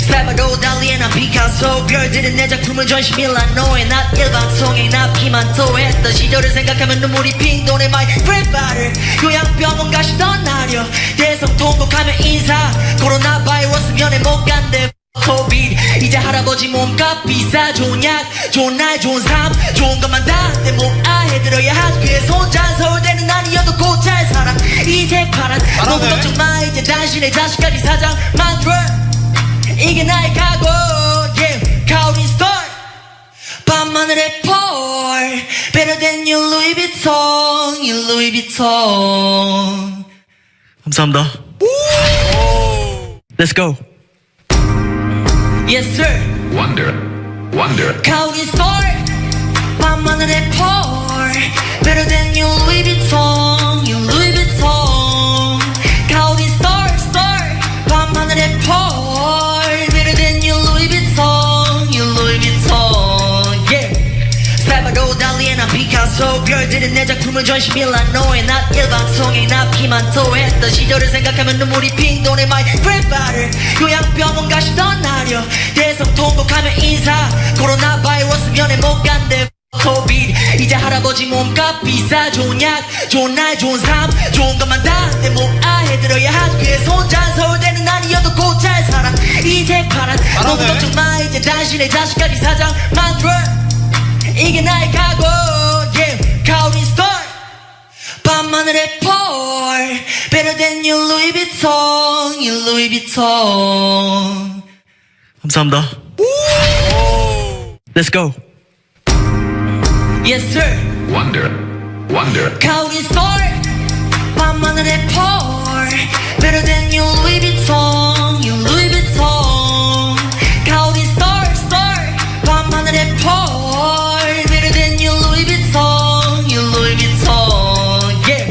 Speaker 2: 살바도 달리에 난 피카소 별들은 내 작품을 전시 밀라노에 난 일방송에 나 피만 토했던 시절을 생각하면 눈물이 핑 도네 my grandfather 요양병원 가시던 날여 대성통곡하며 인사 코로나 바이러스 면회 못 간대 코비드 이제 할아버지 몸값 비싸 좋은 약 좋은 날 좋은 삶 좋은 것만 다 내 몸아해 들어야 학교에 손잔 서울대는 아니어도 곧 잘 살아 이색 파란 너무 걱정 마 이제 당신의 자식까지 사장 만들어 이게 나의 각오 yeah County store 밤하늘에 pour Better than your Louis Vuitton Your Louis Vuitton
Speaker 1: 감사합니다. Let's go.
Speaker 2: Yes sir
Speaker 3: wonder, wonder,
Speaker 2: County store 밤하늘에 pour Better than your Louis Vuitton Your Louis Vuitton County store 밤하늘에 pour Better than your Louis Vuitton Your Louis Vuitton Yeah 살바도 달리에 난 피카소 별들은 내 작품을 전시 밀라노에 난 일방송에 나 피만 토했던 시절을 생각하면 눈물이 핑 도네 my grandfather 요양병원 가시던 날여 대성통곡하며 인사 코로나 바이러스 면회 못 간대 코비드 이제 할아버지 몸값 비싸 좋은 약 좋은 날 좋은 삶 좋은 것만 다 내 몸아해 들어야 학교에 손잔 서울대는 아니어도 곧 잘 살아 이색 파란 너무 걱정 마 이제 당신의 자식까지 사장 만들어 이게 나의 각오 yeah County store 밤하늘에 pour Better than your Louis Vuitton Your Louis Vuitton
Speaker 1: 감사합니다. Let's go.
Speaker 2: Yes sir
Speaker 3: wonder, wonder,
Speaker 2: County store 밤하늘에 pour Better than your Louis Vuitton Your Louis Vuitton County store 밤하늘에 pour Better than your Louis Vuitton Your Louis Vuitton Yeah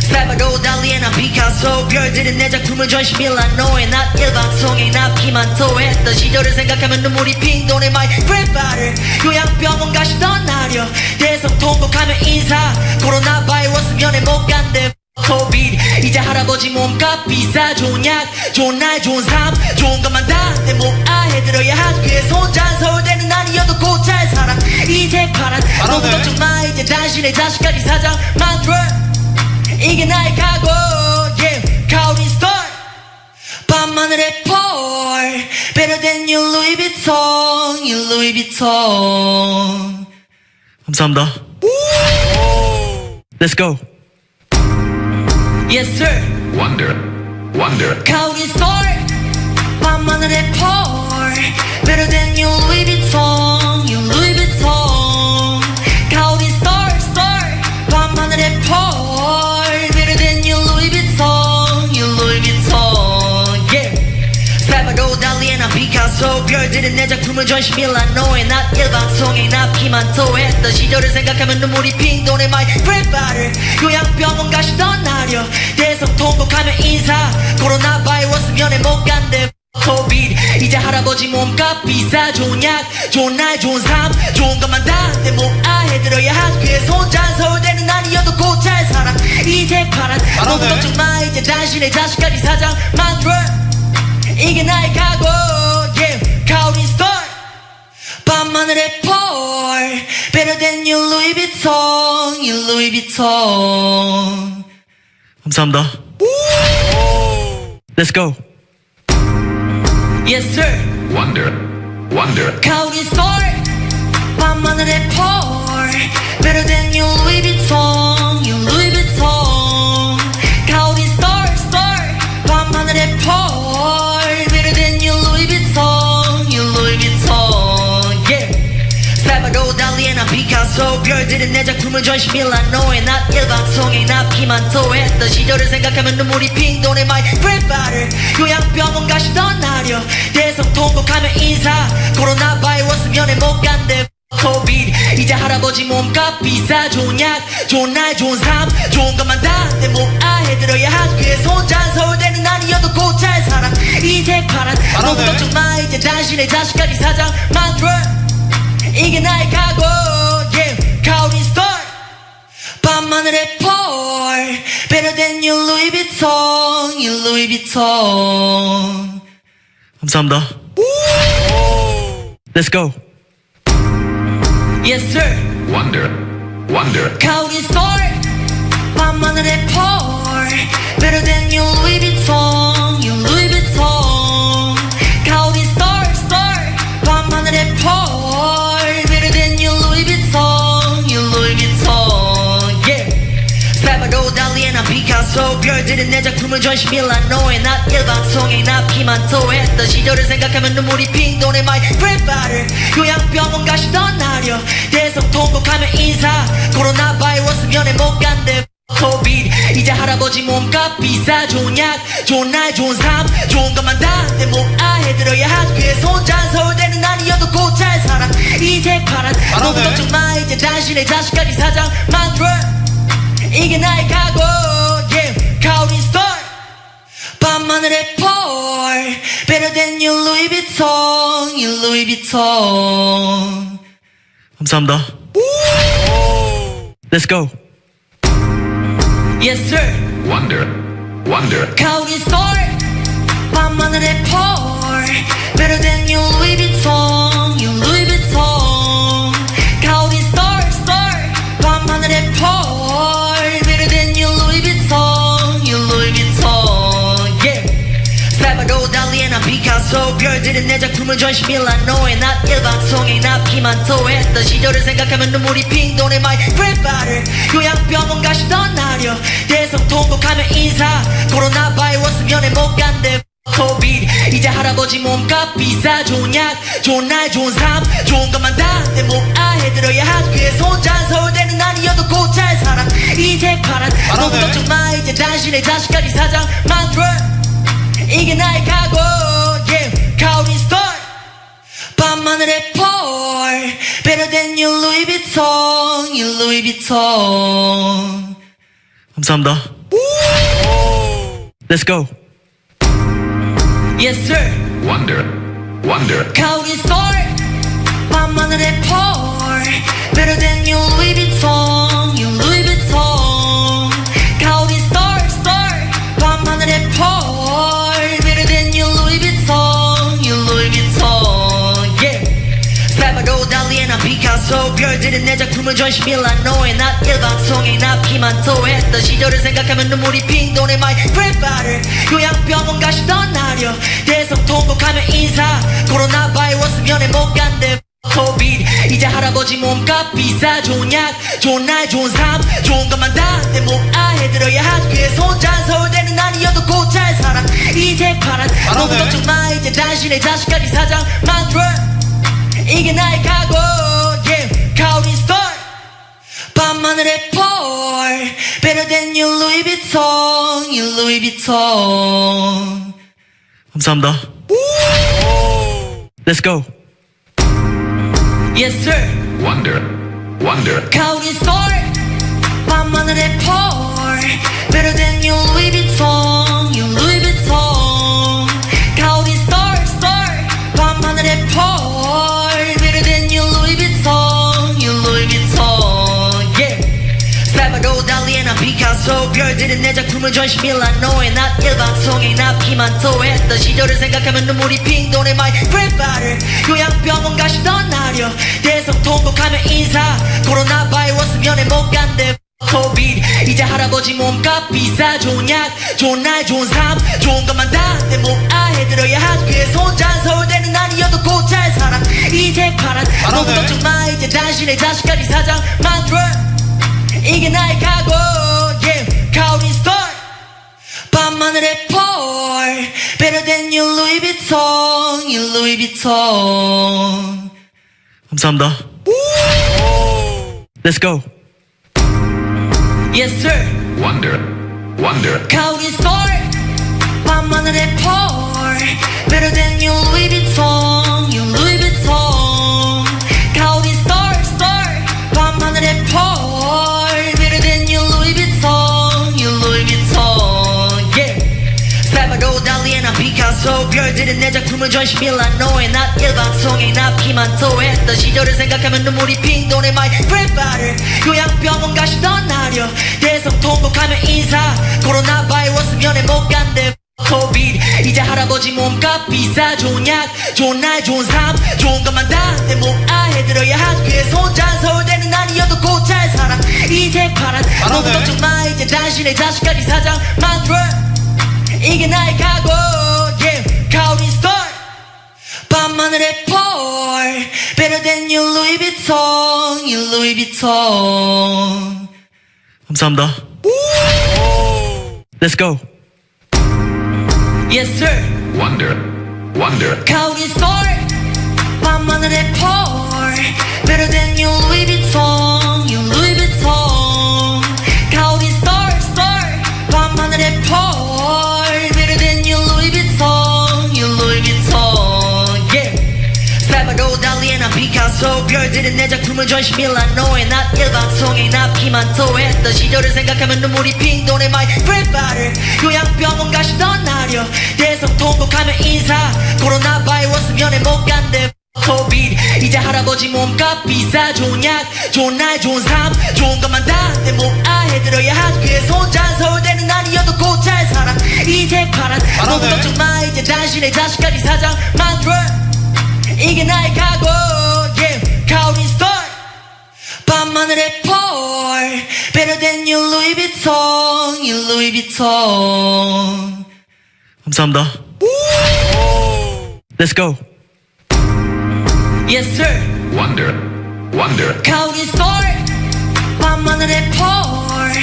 Speaker 2: 살바도 달리에 난 피카소 별들은 내 작품을 전시 밀라노에 난 일방송에 나 피만 토했던 시절을 생각하면 눈물이 핑 도네 my grandfather 요양병원 가시던 날여 대성통곡하며 인사 코로나 바이러스 면회 못 간대 코비드 이제 할아버지 몸값 비싸 좋은 약 좋은 날 좋은 삶 좋은 것만 다 내 몸아해 들어야 학교에 손잔 서울대는 아니어도 곧 잘 살아 이색 파란 너무 걱정 마 이제 당신의 자식까지 사장 만들어 이게 나의 각오 yeah County store 밤하늘에 pour Better than your Louis Vuitton Your Louis Vuitton
Speaker 1: 감사합니다. Let's go.
Speaker 2: Yes sir
Speaker 3: wonder, wonder,
Speaker 2: County store 밤하늘에 pour Better than your Louis Vuitton Your Louis Vuitton County store 밤하늘에 pour Better than your Louis Vuitton Your Louis Vuitton Yeah 살바도 달리에 난 피카소 별들은 내 작품을 전시 밀라노에 난 일방송에 나 피만 토했던 시절을 생각하면 눈물이 핑 도네 my grandfather 요양병원 가시던 날여 대성통곡하며 인사 코로나 바이러스 면회 못 간대 코비드 이제 할아버지 몸값 비싸 좋은 약 좋은 날 좋은 삶 좋은 것만 다 내 몸아해 들어야 학교에 손잔 서울대는 아니어도 곧 잘 살아 이색 파란 너무 걱정 마 이제 당신의 자식까지 사장 만들어 이게 나의 각오 yeah County store 밤하늘에 pour Better than your Louis Vuitton Your Louis Vuitton
Speaker 1: 감사합니다. Let's go.
Speaker 2: Yes sir
Speaker 3: wonder, wonder,
Speaker 2: County store 밤하늘에 pour Better than your Louis Vuitton Your Louis Vuitton County store 밤하늘에 pour Better than your Louis Vuitton Your Louis Vuitton Yeah 살바도 달리에 난 피카소 별들은 내 작품을 전시 밀라노에 난 일방송에 나 피만 토했던 시절을 생각하면 눈물이 핑 도네 my grandfather 요양병원 가시던 날여 대성통곡하며 인사 코로나 바이러스 면회 못 간대 소비 이제 할아버지 몸값 비싸 좋은 약 좋은 날 좋은 삶 좋은 것만 다 내 모아해 들어야 하지 그의 손잔 서울대는 아니어도 곧 잘 살아 이색 파란 너무 걱정 마 이제 당신의 자식까지 사장 만들어 이게 나의 각오 yeah 가오린 스타일 밤하늘의 펄 Better than your Louis Vuitton your Louis Vuitton
Speaker 1: 감사합니다. Let's go.
Speaker 2: Yes sir
Speaker 3: wonder, wonder,
Speaker 2: 가오린 스타일 밤하늘의 펄 Better than your Louis Vuitton your Louis Vuitton 가오린 스타일 스타일 밤하늘의 펄 Better than your Louis Vuitton your Louis Vuitton yeah 살바도 달리에나 피카소 별들은 내 작품을 전시 밀라노에 난 일반통에 납기만 토했던 시절을 생각하면 눈물이 핑 도네 my grandfather 요양병원 가시던 날여 대성 통곡하며 인사 코로나 바이러스 면회 못 간대 코비드 이제 할아버지 몸값 비싸 좋은 약 좋은 날 좋은 삶 좋은 것만 다 내 모아해 들어야 하지 그의 손잔 서울대는 아니어도 곧 잘 살아 이색 파란 너무 걱정 마 이제 당신의 자식까지 사장 만들어 이게 나의 각오 yeah 가오린 스타일 밤하늘의 펄 Better than your Louis Vuitton your Louis Vuitton
Speaker 1: 감사합니다. Let's go.
Speaker 2: Yes sir
Speaker 3: wonder, wonder,
Speaker 2: 가오린 스타일 밤하늘의 펄 Better than your Louis Vuitton your Louis Vuitton 가오린 스타일 스타일 밤하늘의 펄 Better than your Louis Vuitton your Louis Vuitton yeah 살바도 달리에나 피카소 별들은 내 작품을 전시 밀라노에 난 일반통에 납기만 토했던 시절을 생각하면 눈물이 핑 도네 my grandfather 요양병원 가시던 날여 대성 통곡하며 인사 코로나 바이러스 면회 못 간대 코비드 이제 할아버지 몸값 비싸 좋은 약 좋은 날 좋은 삶 좋은 것만 다 내 모아해 들어야 하지 그의 손잔 서울대는 아니어도 곧 잘 살아 이색 파란 너무 걱정 마 이제 당신의 자식까지 사장 만들어 이게 나의 각오 yeah 가오린 스타일 밤하늘의 펄 Better than your Louis Vuitton your Louis Vuitton
Speaker 1: 감사합니다. Let's go.
Speaker 2: Yes sir
Speaker 3: wonder, wonder,
Speaker 2: 가오린 스타일 밤하늘의 펄 Better than your Louis Vuitton your Louis Vuitton 가오린 스타일 스타일 밤하늘의 펄 Better than your Louis Vuitton your Louis Vuitton yeah 살바도 달리에나 피카소 별들은 내 작품을 전시 밀라노에 난 일반통에 납기만 토했던 시절을 생각하면 눈물이 핑 도네 my grandfather 요양병원 가시던 날여 대성 통곡하며 인사 코로나 바이러스 면회 못 간대 코비드 이제 할아버지 몸값 비싸 좋은 약 좋은 날 좋은 삶 좋은 것만 다 내 모아해 들어야 하지 그의 손잔 서울대는 아니어도 곧 잘 살아 이색 파란 너무 걱정 마 이제 당신의 자식까지 사장 만들어 이게 나의 각오 yeah 가오린 스타일 밤하늘의 펄 Better than your Louis Vuitton your Louis Vuitton
Speaker 1: 감사합니다. Let's go.
Speaker 2: Yes sir
Speaker 3: wonder, wonder,
Speaker 2: 가오린 스타일 밤하늘의 펄 Better than your Louis Vuitton your Louis Vuitton 가오린 스타일 스타일 밤하늘의 펄 Better than your Louis Vuitton your Louis Vuitton yeah 살바도 달리에나 피카소 별들은 내 작품을 전시 밀라노에 난 일반통에 납기만 토했던 시절을 생각하면 눈물이 핑 도네 my grandfather 요양병원 가시던 날여 대성 통곡하며 인사 코로나 바이러스 면회 못 간대 코비드 이제 할아버지 몸값 비싸 좋은 약 좋은 날 좋은 삶 좋은 것만 다 내 모아해 들어야 하지 그의 손잔 서울대는 아니어도 곧 잘 살아 이색 파란 너무 걱정 마 이제 당신의 자식까지 사장 만들어 이게 나의 각오 yeah 가오린 스타일 밤하늘의 펄 Better than your Louis Vuitton your Louis Vuitton
Speaker 1: 감사합니다. Let's go.
Speaker 2: Yes sir
Speaker 3: wonder, wonder,
Speaker 2: 가오린 스타일 밤하늘의 펄 Better than your Louis Vuitton your Louis Vuitton 가오린 스타일 내 작품을 전시 밀라노에 난 일방송에 나 피만 토했던 시절을 생각하면 눈물이 핑 도네 my grandfather 요양병원 가시던 날여 대성 통곡하며 인사 코로나 바이러스 면회 못 간대 코비드 이제 할아버지 몸값 비싸 좋은 약 좋은 날 좋은 삶 좋은 것만 다 내 모아 해드려야 학교에 손자 서울대는 아니어도 곧 잘 살아 이색 파란 너무 걱정 마 이제 당신의 자식까지 사장 만들어 이게 나의 각오 yeah 가오린 스토리 밤하늘의 펄 Better than your Louis Vuitton your Louis Vuitton
Speaker 1: 감사합니다. Let's go.
Speaker 2: Yes sir
Speaker 3: Wonder, wonder,
Speaker 2: 가오린 스토리 밤하늘의 펄 Better than your Louis Vuitton your Louis Vuitton 가오린 스토리 밤하늘의 펄 Better than your Louis Vuitton your Louis Vuitton yeah 살바도 달리에나 피카소 별들은 내 작품을 전시 밀라노에 난 일방송에 나 피만 토했던 시절을 생각하면 눈물이 핑 도네 my grandfather 요양병원 가시던 날여 대성 통곡하며 인사 코로나 바이러스 면회 못 간대 코비드 이제 할아버지 몸값 비싸 좋은 약 좋은 날 좋은 삶 좋은 것만 다 내 모아 해드려야 학교에 손자 서울대는 아니어도 곧 잘 살아 이색 파란 너무 걱정 마 이제 당신의 자식까지 사장 만들어 이게 나의 각오 yeah 가오린 스토리 밤하늘의 펄 Better than your Louis Vuitton your Louis Vuitton
Speaker 1: 감사합니다. Let's go.
Speaker 2: Yes sir
Speaker 3: wonder, wonder,
Speaker 2: 가오린 스토리 밤하늘의 펄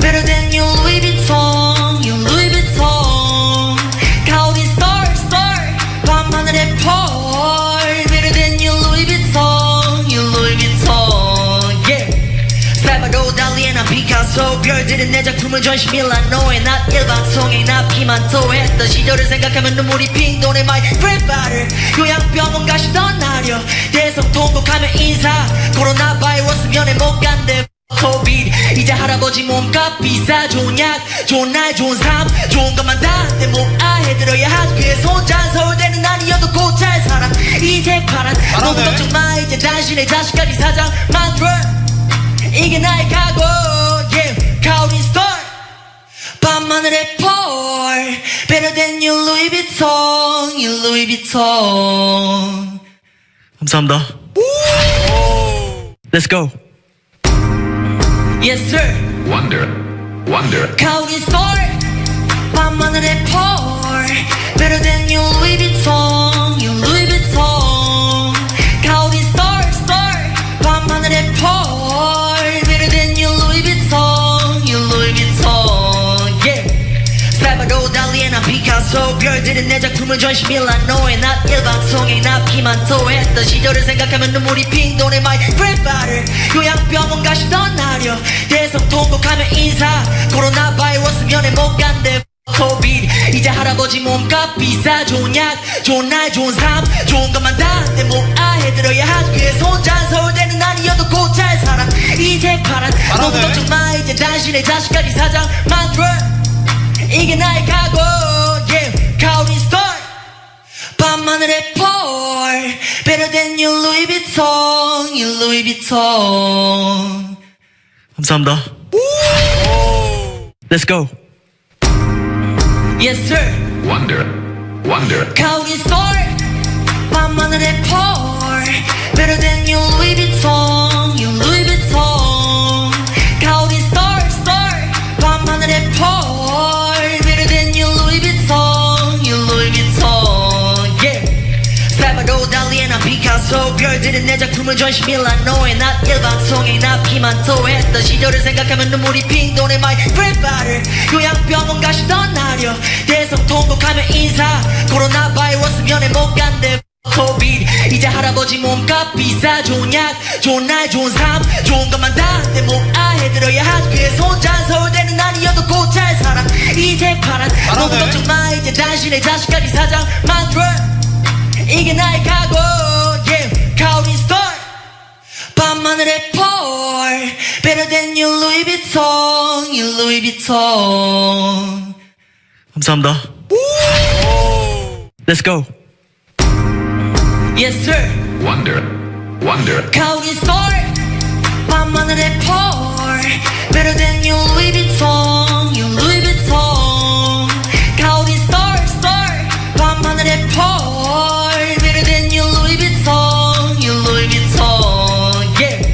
Speaker 2: Better than your Louis Vuitton your Louis Vuitton 가오린 스토리 밤하늘의 펄 Better than your Louis Vuitton your Louis Vuitton yeah 살바도 달리에나 피카소 별들은 내 작품을 전시 밀라노에 난 일방송에 나 피만 토했던 시절을 생각하면 눈물이 핑 도네 my grandfather 요양병원 가시던 날여 대성 통곡하며 인사 코로나 바이러스 면회 못 간대 코비드 이제 할아버지 몸값 비싸 좋은 약 좋은 날 좋은 삶 좋은 것만 다 내 모아 해드려야 학교에 손자 서울대는 아니어도 곧 잘 살아 이색 파란 너무 걱정 마 이제 당신의 자식까지 사장 만들어 이게 나의 각오 yeah 가오린 스토리 밤하늘의 펄 Better than your Louis Vuitton your Louis Vuitton
Speaker 1: 감사합니다. Let's go.
Speaker 2: Yes sir
Speaker 3: wonder, wonder,
Speaker 2: 가오린 스토리 밤하늘의 펄 Better than your Louis Vuitton your Louis Vuitton 가오린 스토리 밤하늘의 펄 Better than your Louis Vuitton your Louis Vuitton yeah 살바도 달리에나 피카소 별들은 내 작품을 전시 밀라노에 난 일방송에 나 피만 토했던 시절을 생각하면 눈물이 핑 도네 my grandfather 요양병원 가시던 날여 대성 통곡하며 인사 코로나 바이러스 면회 못 간대 코비드 이제 할아버지 몸값 비싸 좋은 약 좋은 날 좋은 삶 좋은 것만 다 내 모아 해드려야 학교에 손자 서울대는 아니어도 곧 잘 살아 이색 파란 너무 걱정 마 이제 당신의 자식까지 사장 만들어 이게 나의 각오 yeah 가오린 스토리 밤하늘의 펄 Better than your Louis Vuitton your Louis Vuitton
Speaker 1: 감사합니다. Let's go.
Speaker 2: Yes sir
Speaker 3: wonder, wonder,
Speaker 2: 가오린 스토리 밤하늘의 펄 Better than your Louis Vuitton your Louis Vuitton 가오린 스토리 밤하늘의 펄 Better than your Louis Vuitton your Louis Vuitton yeah 살바도 달리에나 피카소 별들은 내 작품을 전시 밀라노에 난 일방송에 나 피만 토했던 시절을 생각하면 눈물이 핑 도네 my grandfather 요양병원 가시던 날여 대성 통곡하며 인사 코로나 바이러스 면회 못 간대 코비드 이제 할아버지 몸값 비싸 좋은 약 좋은 날 좋은 삶 좋은 것만 다 내 모아 해드려야 학교에 손자 서울대는 아니어도 곧 잘 살아 이색 파란 너무 걱정 마 이제 당신의 자식까지 사장 만들어 이게 나의 각오 yeah 가오린 스토리 밤하늘의 펄 Better than your Louis Vuitton your Louis Vuitton
Speaker 1: 감사합니다. Let's go.
Speaker 2: Yes sir
Speaker 3: wonder, wonder,
Speaker 2: County store 밤하늘에 pour Better than your Louis Vuitton Your Louis Vuitton County store 밤하늘에 pour Better than your Louis Vuitton Your Louis Vuitton Yeah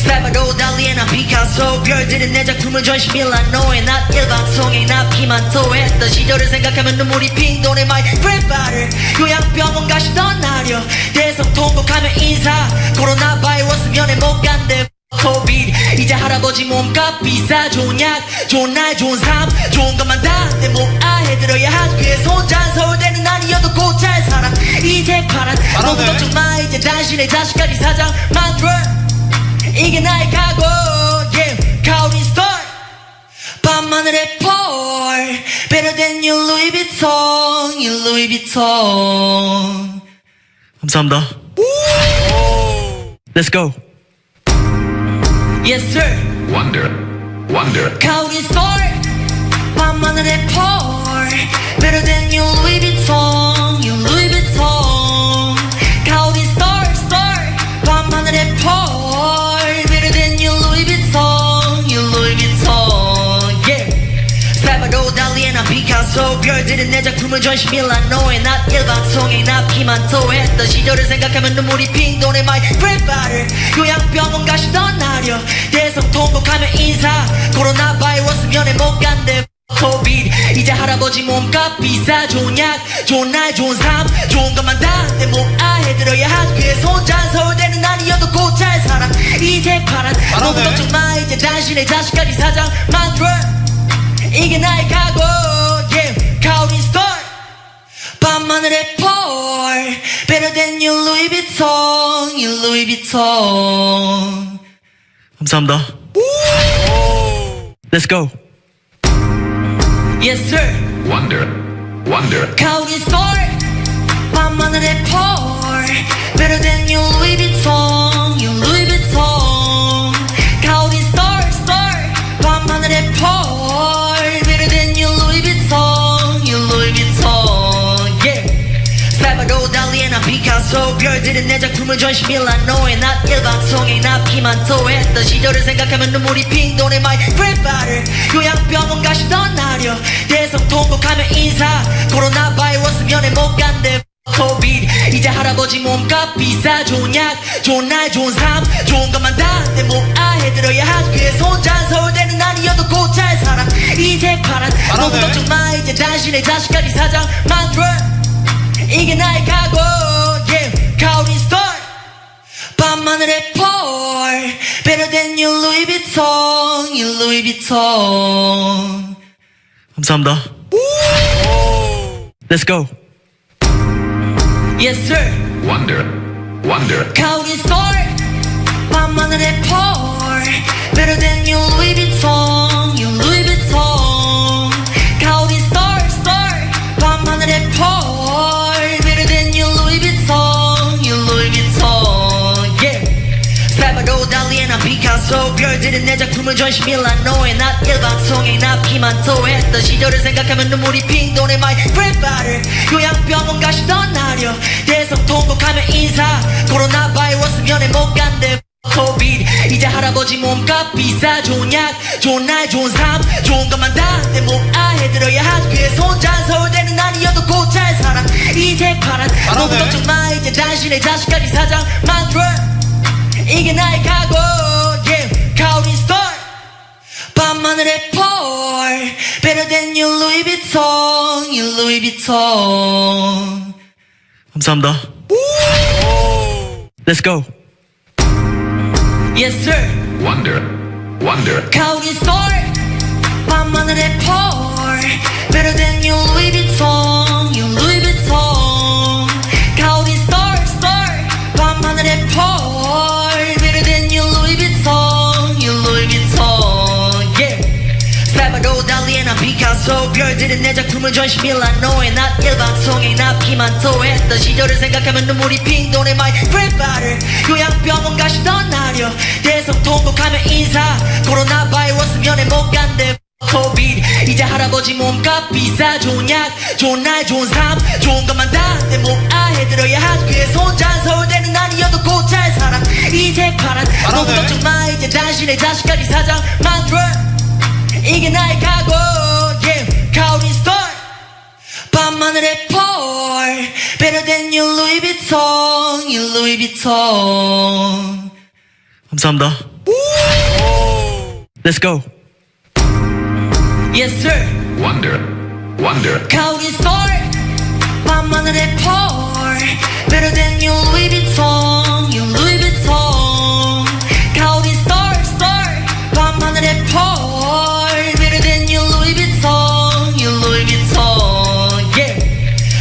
Speaker 2: 살바도 달리나 피카소 별들은 내 작품을 전시 밀라노에 난 일방송에 나 피만 토했던 시절을 생각하면 눈물이 핑 도네 my grandfather 요양병원 가시던 날여 대성 통곡하며 인사 코로나 바이러스 면회 못 간대 코비드 이제 할아버지 몸값 비싸 좋은 약 좋은 날 좋은 삶 좋은 것만 다 내 몸아해들어야 학교에서 혼자 서울대는 아니어도 곧 잘 살아 이 새파란 너무 걱정 마 이제 당신의 자식까지 사장 만들어 이게 나의 각오 yeah County store 밤하늘에 pour Better than your Louis Vuitton Your Louis Vuitton
Speaker 1: 감사합니다. Let's go.
Speaker 2: Yes sir
Speaker 3: wonder, wonder,
Speaker 2: County store 밤하늘에 pour Better than your Louis Vuitton Your Louis Vuitton County store 밤하늘에 pour Better than your Louis Vuitton Your Louis Vuitton Yeah 살바도 달리에 난 피카소 별들은 내 작품을 전시 밀라노에 난 일방송에 나 피만 토했던 시절을 생각하면 눈물이 핑 도네 my grandfather 요양병원 가시던 날여 대성 통곡하며 인사 코로나 바이러스 면회 못 간대 코비드 이제 할아버지 몸값 비싸 좋은 약 좋은 날 좋은 삶 좋은 것만 다 내 몸아해들어야 학교에서 혼자 서울대는 아니어도 곧 잘 살아 이 새파란 너무 걱정 마 이제 당신의 자식까지 사장 만들어 이게 나의 각오 yeah County store 밤하늘에 pour Better than your Louis Vuitton Your Louis Vuitton
Speaker 1: 감사합니다. Let's go.
Speaker 2: Yes sir
Speaker 3: wonder, wonder,
Speaker 2: County store 밤하늘에 pour Better than your Louis Vuitton Your Louis Vuitton County store 밤하늘에 pour Better than your Louis Vuitton Your Louis Vuitton Yeah 살바도 달리에 난 피카소 별들은 내 작품을 전시 밀라노에 난 일방송에 나 피만 토했던 시절을 생각하면 눈물이 핑 도네 my grandfather 요양병원 가시던 날여 대성 통곡하며 인사 코로나 바이러스 면회 못 간대 코비드 이제 할아버지 몸값 비싸 좋은 약 좋은 날 좋은 삶 좋은 것만 다 내 몸아해들어야 학교에서 혼자 서울대는 아니어도 곧 잘 살아 이 새파란 너무 걱정 마 이제 당신의 자식까지 사장 만들어 이게 나의 각오 yeah County store 밤하늘에 pour Better than your Louis Vuitton Your Louis Vuitton
Speaker 1: 감사합니다. Let's go.
Speaker 2: Yes sir
Speaker 3: wonder, wonder,
Speaker 2: County store 밤하늘에 pour Better than your Louis Vuitton Your Louis Vuitton County store 밤하늘에 pour Better than your Louis Vuitton Your Louis Vuitton Yeah 살바도 달리에 난 피카소 별들은 내 작품을 전시 밀라노에 난 일방송에 나 피만 토했던 시절을 생각하면 눈물이 핑 도네 my grandfather 요양병원 가시던 날여 대성 통곡하며 인사 코로나 바이러스 면회 못 간대 코비드 이제 할아버지 몸값 비싸 좋은 약 좋은 날 좋은 삶 좋은 것만 다 내 몸아해들어야 학교에서 혼자 서울대는 아니어도 곧 잘 살아 이 새파란 너무 걱정 마 이제 당신의 자식까지 사장 만들어 이게 나의 각오 yeah County store 밤하늘에 pour Better than your Louis Vuitton Your Louis Vuitton
Speaker 1: 감사합니다. Let's go.
Speaker 2: Yes sir
Speaker 3: wonder, wonder,
Speaker 2: County store 밤하늘에 pour Better than your Louis Vuitton Your Louis Vuitton County store 밤하늘에 pour Better than your Louis Vuitton Your Louis Vuitton Yeah 살바도 달리에 난 피카소 별들은 내 작품을 전시 밀라노에 난 일방송에 나 피만 토했던 시절을 생각하면 눈물이 핑 도네 my grandfather 요양병원 가시던 날여 대성 통곡하며 인사 코로나 바이러스 면회 못 간대 코비드 이제 할아버지 몸값 비싸 좋은 약 좋은 날 좋은 삶 좋은 것만 다 내 몸아해들어야 학교에서 혼자 이색 파란 너무
Speaker 4: 잘하네.
Speaker 2: 걱정 마 이제 당신의 자식까지 사장 만들어 이게 나의 각오 yeah 가오린 스타일 밤하늘의 펄 Better than your Louis Vuitton your Louis Vuitton
Speaker 1: 감사합니다. Let's go.
Speaker 2: Yes sir
Speaker 3: wonder, wonder,
Speaker 2: 가오린 스타일 밤하늘의 펄 Better than your Louis Vuitton your Louis Vuitton 가오린 스타일 스타일 밤하늘의 펄 Better than your Louis Vuitton your Louis Vuitton yeah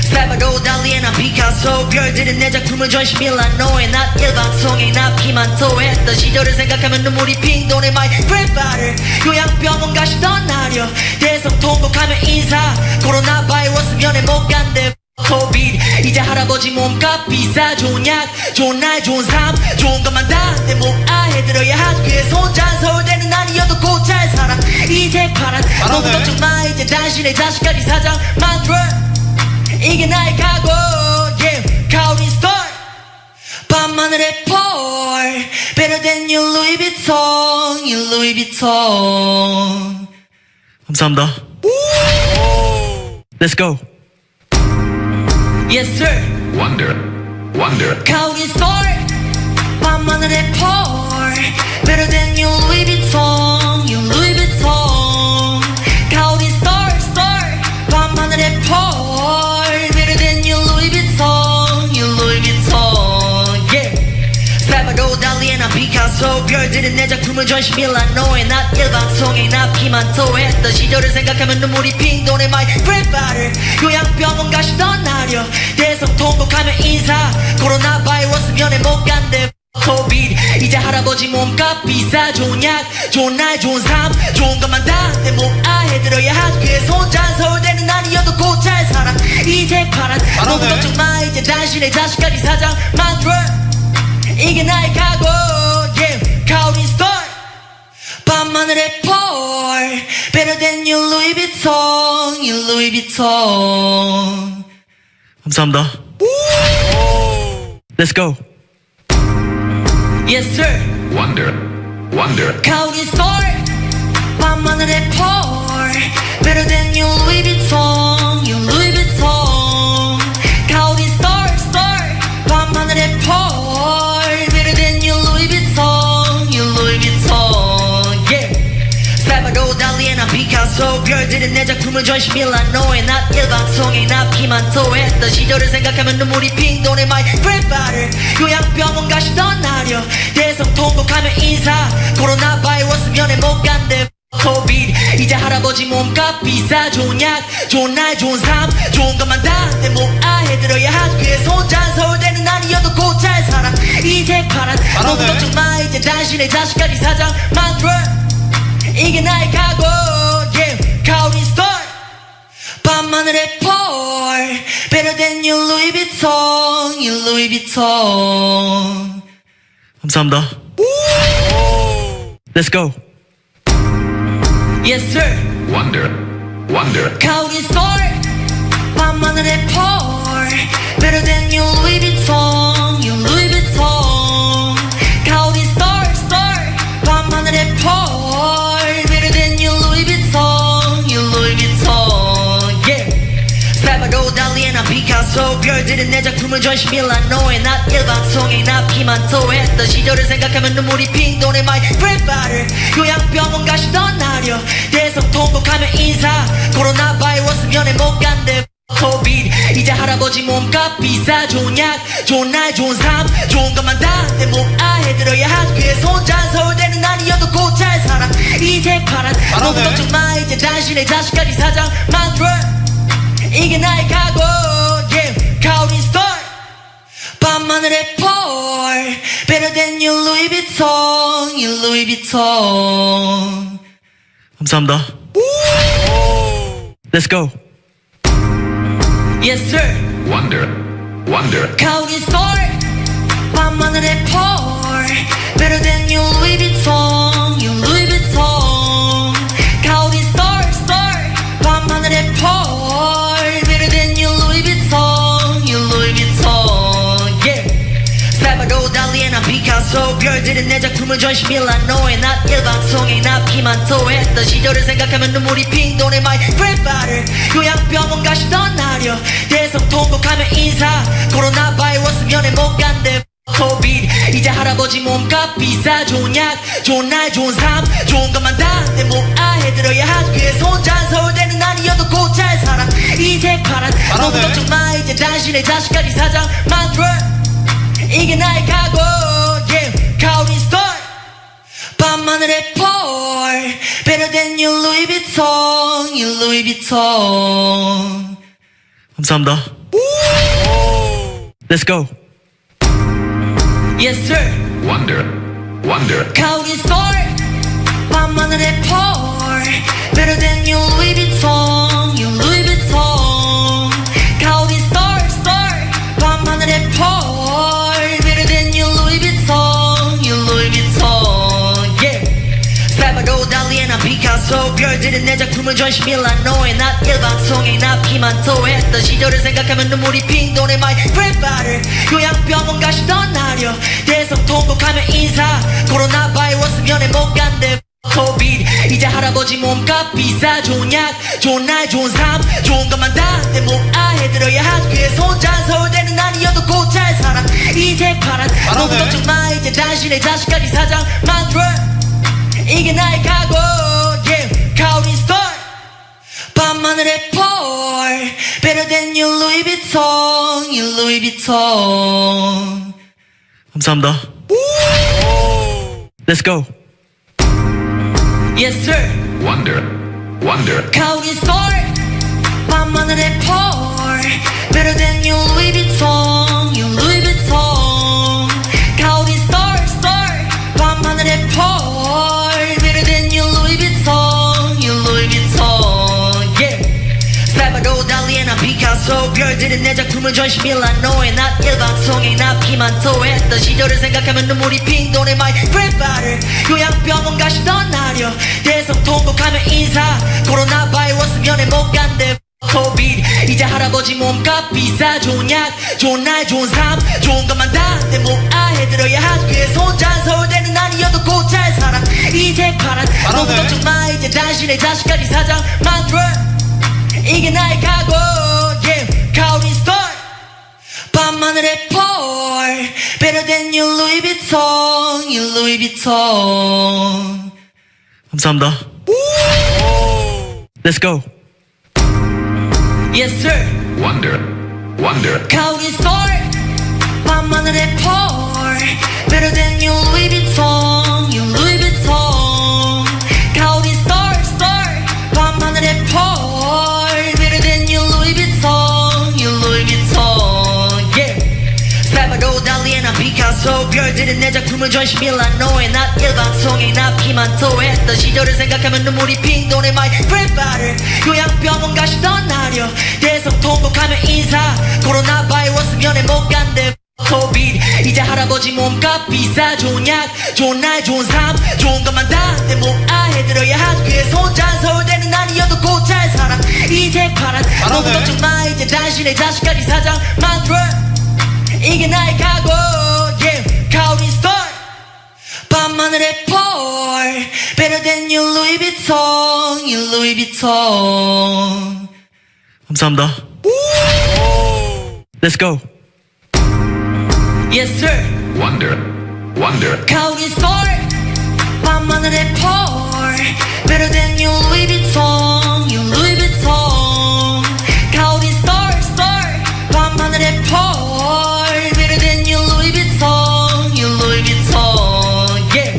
Speaker 2: 살바도 달리에 난 피카소 별들은 내 작품을 전시밀란 너의 나 일방송에 나 피만 토했던 시절을 생각하면 눈물이 핑 도네 my grandfather 요양병원 가시던 날여 대성통곡하며 인사 코로나 바이러스 면회 못 간대 코비드 이제 할아버지 몸값 비싸 좋은 약 좋은 날 좋은 삶 좋은 것만 다 내 몸 아해 들어야 하지 그래서 혼자 서울대는 아니어도 곧 잘 살아 이색 파란 너무
Speaker 4: 잘하네.
Speaker 2: 걱정 마 이제 당신의 자식까지 사장 만들어 이게 나의 각오 yeah 가오린 스타일 밤하늘의 펄 Better than your Louis Vuitton your Louis Vuitton
Speaker 1: 감사합니다. Let's go.
Speaker 2: Yes sir
Speaker 3: wonder, wonder,
Speaker 2: 가오린 스타일 밤하늘의 펄 Better than your Louis Vuitton your Louis Vuitton 가오린 스타일 스타일 밤하늘의 펄 Better than your Louis Vuitton your Louis Vuitton yeah 살바도 달리에 난 피카소 별들은 내 작품을 전시밀란 너의 나 일방송에 나 피만 토했던 시절을 생각하면 눈물이 핑 도네 my grandfather 요양병원 가시던 날여 대성통곡하며 인사 코로나 바이러스 면회 못 간대 코비드 이제 할아버지 몸값 비싸 좋은 약 좋은 날 좋은 삶 좋은 것만 다 내 몸 아해 들어야 하지 그래서 혼자 서울대는 아니어도 곧 잘 살아 이색 파란 너무
Speaker 4: 잘하네.
Speaker 2: 걱정 마 이제 당신의 자식까지 사장 만들어 이게 나의 각오 yeah 가오린 스타일 밤하늘의 펄 Better than your Louis Vuitton your Louis Vuitton
Speaker 1: 감사합니다. Let's go.
Speaker 2: Yes sir
Speaker 3: wonder, wonder,
Speaker 2: 가오린 스타일 밤하늘의 펄 Better than your Louis Vuitton your Louis Vuitton 가오린 스타일 스타일 밤하늘의 펄 Better than your Louis Vuitton your Louis Vuitton yeah 살바도 달리에 난 피카소 별들은 내 작품을 전시밀란 너의 나 일방송에 나 피만 토했던 시절을 생각하면 눈물이 핑 도네 my grandfather 요양병원 가시던 날여 대성통곡하며 인사 코로나 바이러스 면회 못 간대 코비드 이제 할아버지 몸값 비싸 좋은 약 좋은 날 좋은 삶 좋은 것만 다 내 몸 아해 들어야 하지 그래서 혼자 서울대는 아니어도 곧 잘 살아 이색 파란 너무
Speaker 4: 잘하네.
Speaker 2: 걱정 마 이제 당신의 자식까지 사장 만들어 이게 나의 각오 yeah 가오린 스타일 밤하늘의 펄 Better than your Louis Vuitton your Louis Vuitton
Speaker 1: 감사합니다. Let's go.
Speaker 2: Yes sir
Speaker 3: wonder, wonder,
Speaker 2: 가오린 스타일 밤하늘의 펄 Better than your Louis Vuitton your Louis Vuitton 가오린 스타일 스타일 밤하늘의 펄 Better than your Louis Vuitton your Louis Vuitton yeah 살바도 달리에 난 피카소 별들은 내 작품을 전시밀란 너의 나 일방송에 나 피만 토했던 시절을 생각하면 눈물이 핑 도네 my grandfather 요양병원 가시던 날여 대성통곡하며 인사 코로나 바이러스 면회 못 간대 코비드 이제 할아버지 몸값 비싸 좋은 약 좋은 날 좋은 삶 좋은 것만 다 내 몸 아해 들어야 하지 그래서 혼자 서울대는 아니어도 곧 잘 살아 이색 파란 너무
Speaker 4: 잘하네.
Speaker 2: 걱정 마 이제 당신의 자식까지 사장 만들어 이게 나의 각오 yeah 가오린 스타일 밤하늘의 펄 Better than your Louis Vuitton your Louis Vuitton
Speaker 1: 감사합니다. Let's go.
Speaker 2: Yes sir
Speaker 3: wonder, wonder,
Speaker 2: 가오린 스타일 밤하늘의 펄 Better than your Louis Vuitton your Louis Vuitton 가오린 스타일 스타일 밤하늘의 펄 Better than your Louis Vuitton your Louis Vuitton yeah 살바도 달리에 난 피카소 별들은 내 작품을 전시밀라노에 난 일방송에 나 피만 토했던 시절을 생각하면 눈물이 핑 도네 my grandfather 요양병원 가시던 날여 대성통곡하며 인사 코로나 바이러스 면회 못 간대 코비드 이제 할아버지 몸값 비싸 좋은 약 좋은 날 좋은 삶 좋은 것만 다 내 모아해 들어야 하지 그래서 혼자 서울대는 아니어도 곧 잘 살아 이색 파란 너무 걱정 마 이제 당신의 자식까지 사장 만들어 이게 나의 각오 yeah 가오린 스타일 밤하늘의 펄 Better than you Louis Vuitton You Louis Vuitton
Speaker 1: 감사합니다. Let's go.
Speaker 2: Yes sir
Speaker 3: wonder, wonder,
Speaker 2: 가오린 스타일 밤하늘의 펄 Better than you Louis Vuitton You Louis Vuitton 가오린 스타일 스타일 밤하늘의 펄 Better than you Louis Vuitton You Louis Vuitton yeah 살바도 달리에 난 피카소 별들은 내 작품을 전시 밀라노에 난 일방송에 나 피만 토했던 시절을 생각하면 눈물이 핑 도네 my grandfather 요양병원 가시던 날여 대성통곡하며 인사 코로나 바이러스 면회 못 간대 코비드 이제 할아버지 몸값 비싸 좋은 약 좋은 날 좋은 삶 좋은 것만 다 내 모아해 들어야 하지 그래서 혼자 서울대는 아니어도 곧 잘 살아 이색 파란 너무 걱정 마 이제 당신의 자식까지 사장 만들어 이게 나의 각오 yeah 가오린 스타일 밤하늘의 펄 Better than you Louis Vuitton You Louis Vuitton
Speaker 1: 감사합니다. Let's go.
Speaker 2: Yes sir
Speaker 3: wonder, wonder,
Speaker 2: 가오린 스타일 밤하늘의 펄 Better than you Louis Vuitton You Louis Vuitton 가오린 스타일 스타일 밤하늘의 펄 Better than you Louis Vuitton You Louis Vuitton yeah 살바도 달리에 난 피카소 별들은 내 작품을 전시 밀라노에 난 일방송에 나 피만 토했던 시절을 생각하면 눈물이 핑 도네 my grandfather 요양병원 가시던 날여 대성통곡하며 인사 코로나 바이러스 면회 못 간대 코비드 이제 할아버지 몸값 비싸 좋은 약 좋은 날 좋은 삶 좋은 것만 다 내 모아해 들어야 하지 그래서 혼자 서울대는 아니어도 곧 잘 살아 이색 파란 너무 걱정 마 이제 당신의 자식까지 사장 만들어 이게 나의 각오 yeah 가오린 스타일 밤하늘의 펄 Better than you Louis Vuitton You Louis Vuitton
Speaker 1: 감사합니다. Let's go.
Speaker 2: Yes sir
Speaker 3: wonder, wonder,
Speaker 2: 가오린 스타일 밤하늘의 펄 Better than you Louis Vuitton You Louis Vuitton 가오린 스타일 스타일 밤하늘의 펄 Better than you Louis Vuitton You Louis Vuitton yeah 살바도 달리에 난 피카소 별들은 내 작품을 전시 밀라노에 난 일방송에 나 피만 토했던 시절을 생각하면 눈물이 핑 도네 my grandfather 요양병원 가시던 날여 대성통곡하며 인사 코로나 바이러스 면회 못 간대 코비드 이제 할아버지 몸값 비싸 좋은 약 좋은 날 좋은 삶 좋은 것만 다 내 모아해 들어야 하지 그래서 혼자 서울대는 아니어도 곧 잘 살아 이색 파란 너무 걱정 마 이제 당신의 자식까지 사장 만들어 이게 나의 각오 yeah 가오린 스타일 밤하늘의 펄 Better than you Louis Vuitton You Louis Vuitton
Speaker 1: 감사합니다. Let's go.
Speaker 2: Yes sir
Speaker 3: wonder, wonder,
Speaker 2: 가오린 스타일 밤하늘의 펄 Better than you Louis Vuitton You Louis Vuitton 가오린 스타일 스타일 밤하늘의 펄 Better than you Louis Vuitton You Louis Vuitton yeah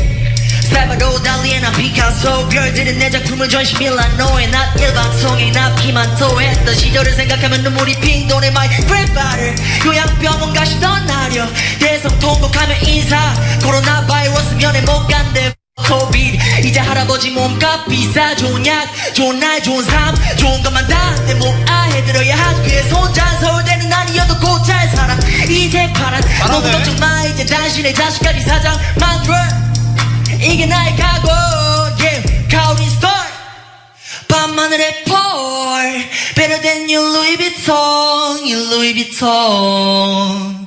Speaker 2: 살바도 달리에 난 피카소 별들은 내 작품을 전시 밀라노에 난 일방송에 나 피만 토했던 시절을 생각하면 눈물이 핑 도네 my grandfather 요양병원 가시던 날여 대성통곡하며 인사 코로나 바이러스 면회 못 간대 코비드 이제 할아버지 몸값 비싸 좋은 약 좋은 날 좋은 삶 좋은 것만 다 내 모아해 들어야 하지 그래서 혼자 서울대는 아니어도 곧 잘 살아 이색 파란 너무 걱정 마 이제 당신의 자식까지 사장 만들어 이게 나의 각오 yeah 가오린 스타일 밤하늘의 펄 Better than you Louis Vuitton You Louis Vuitton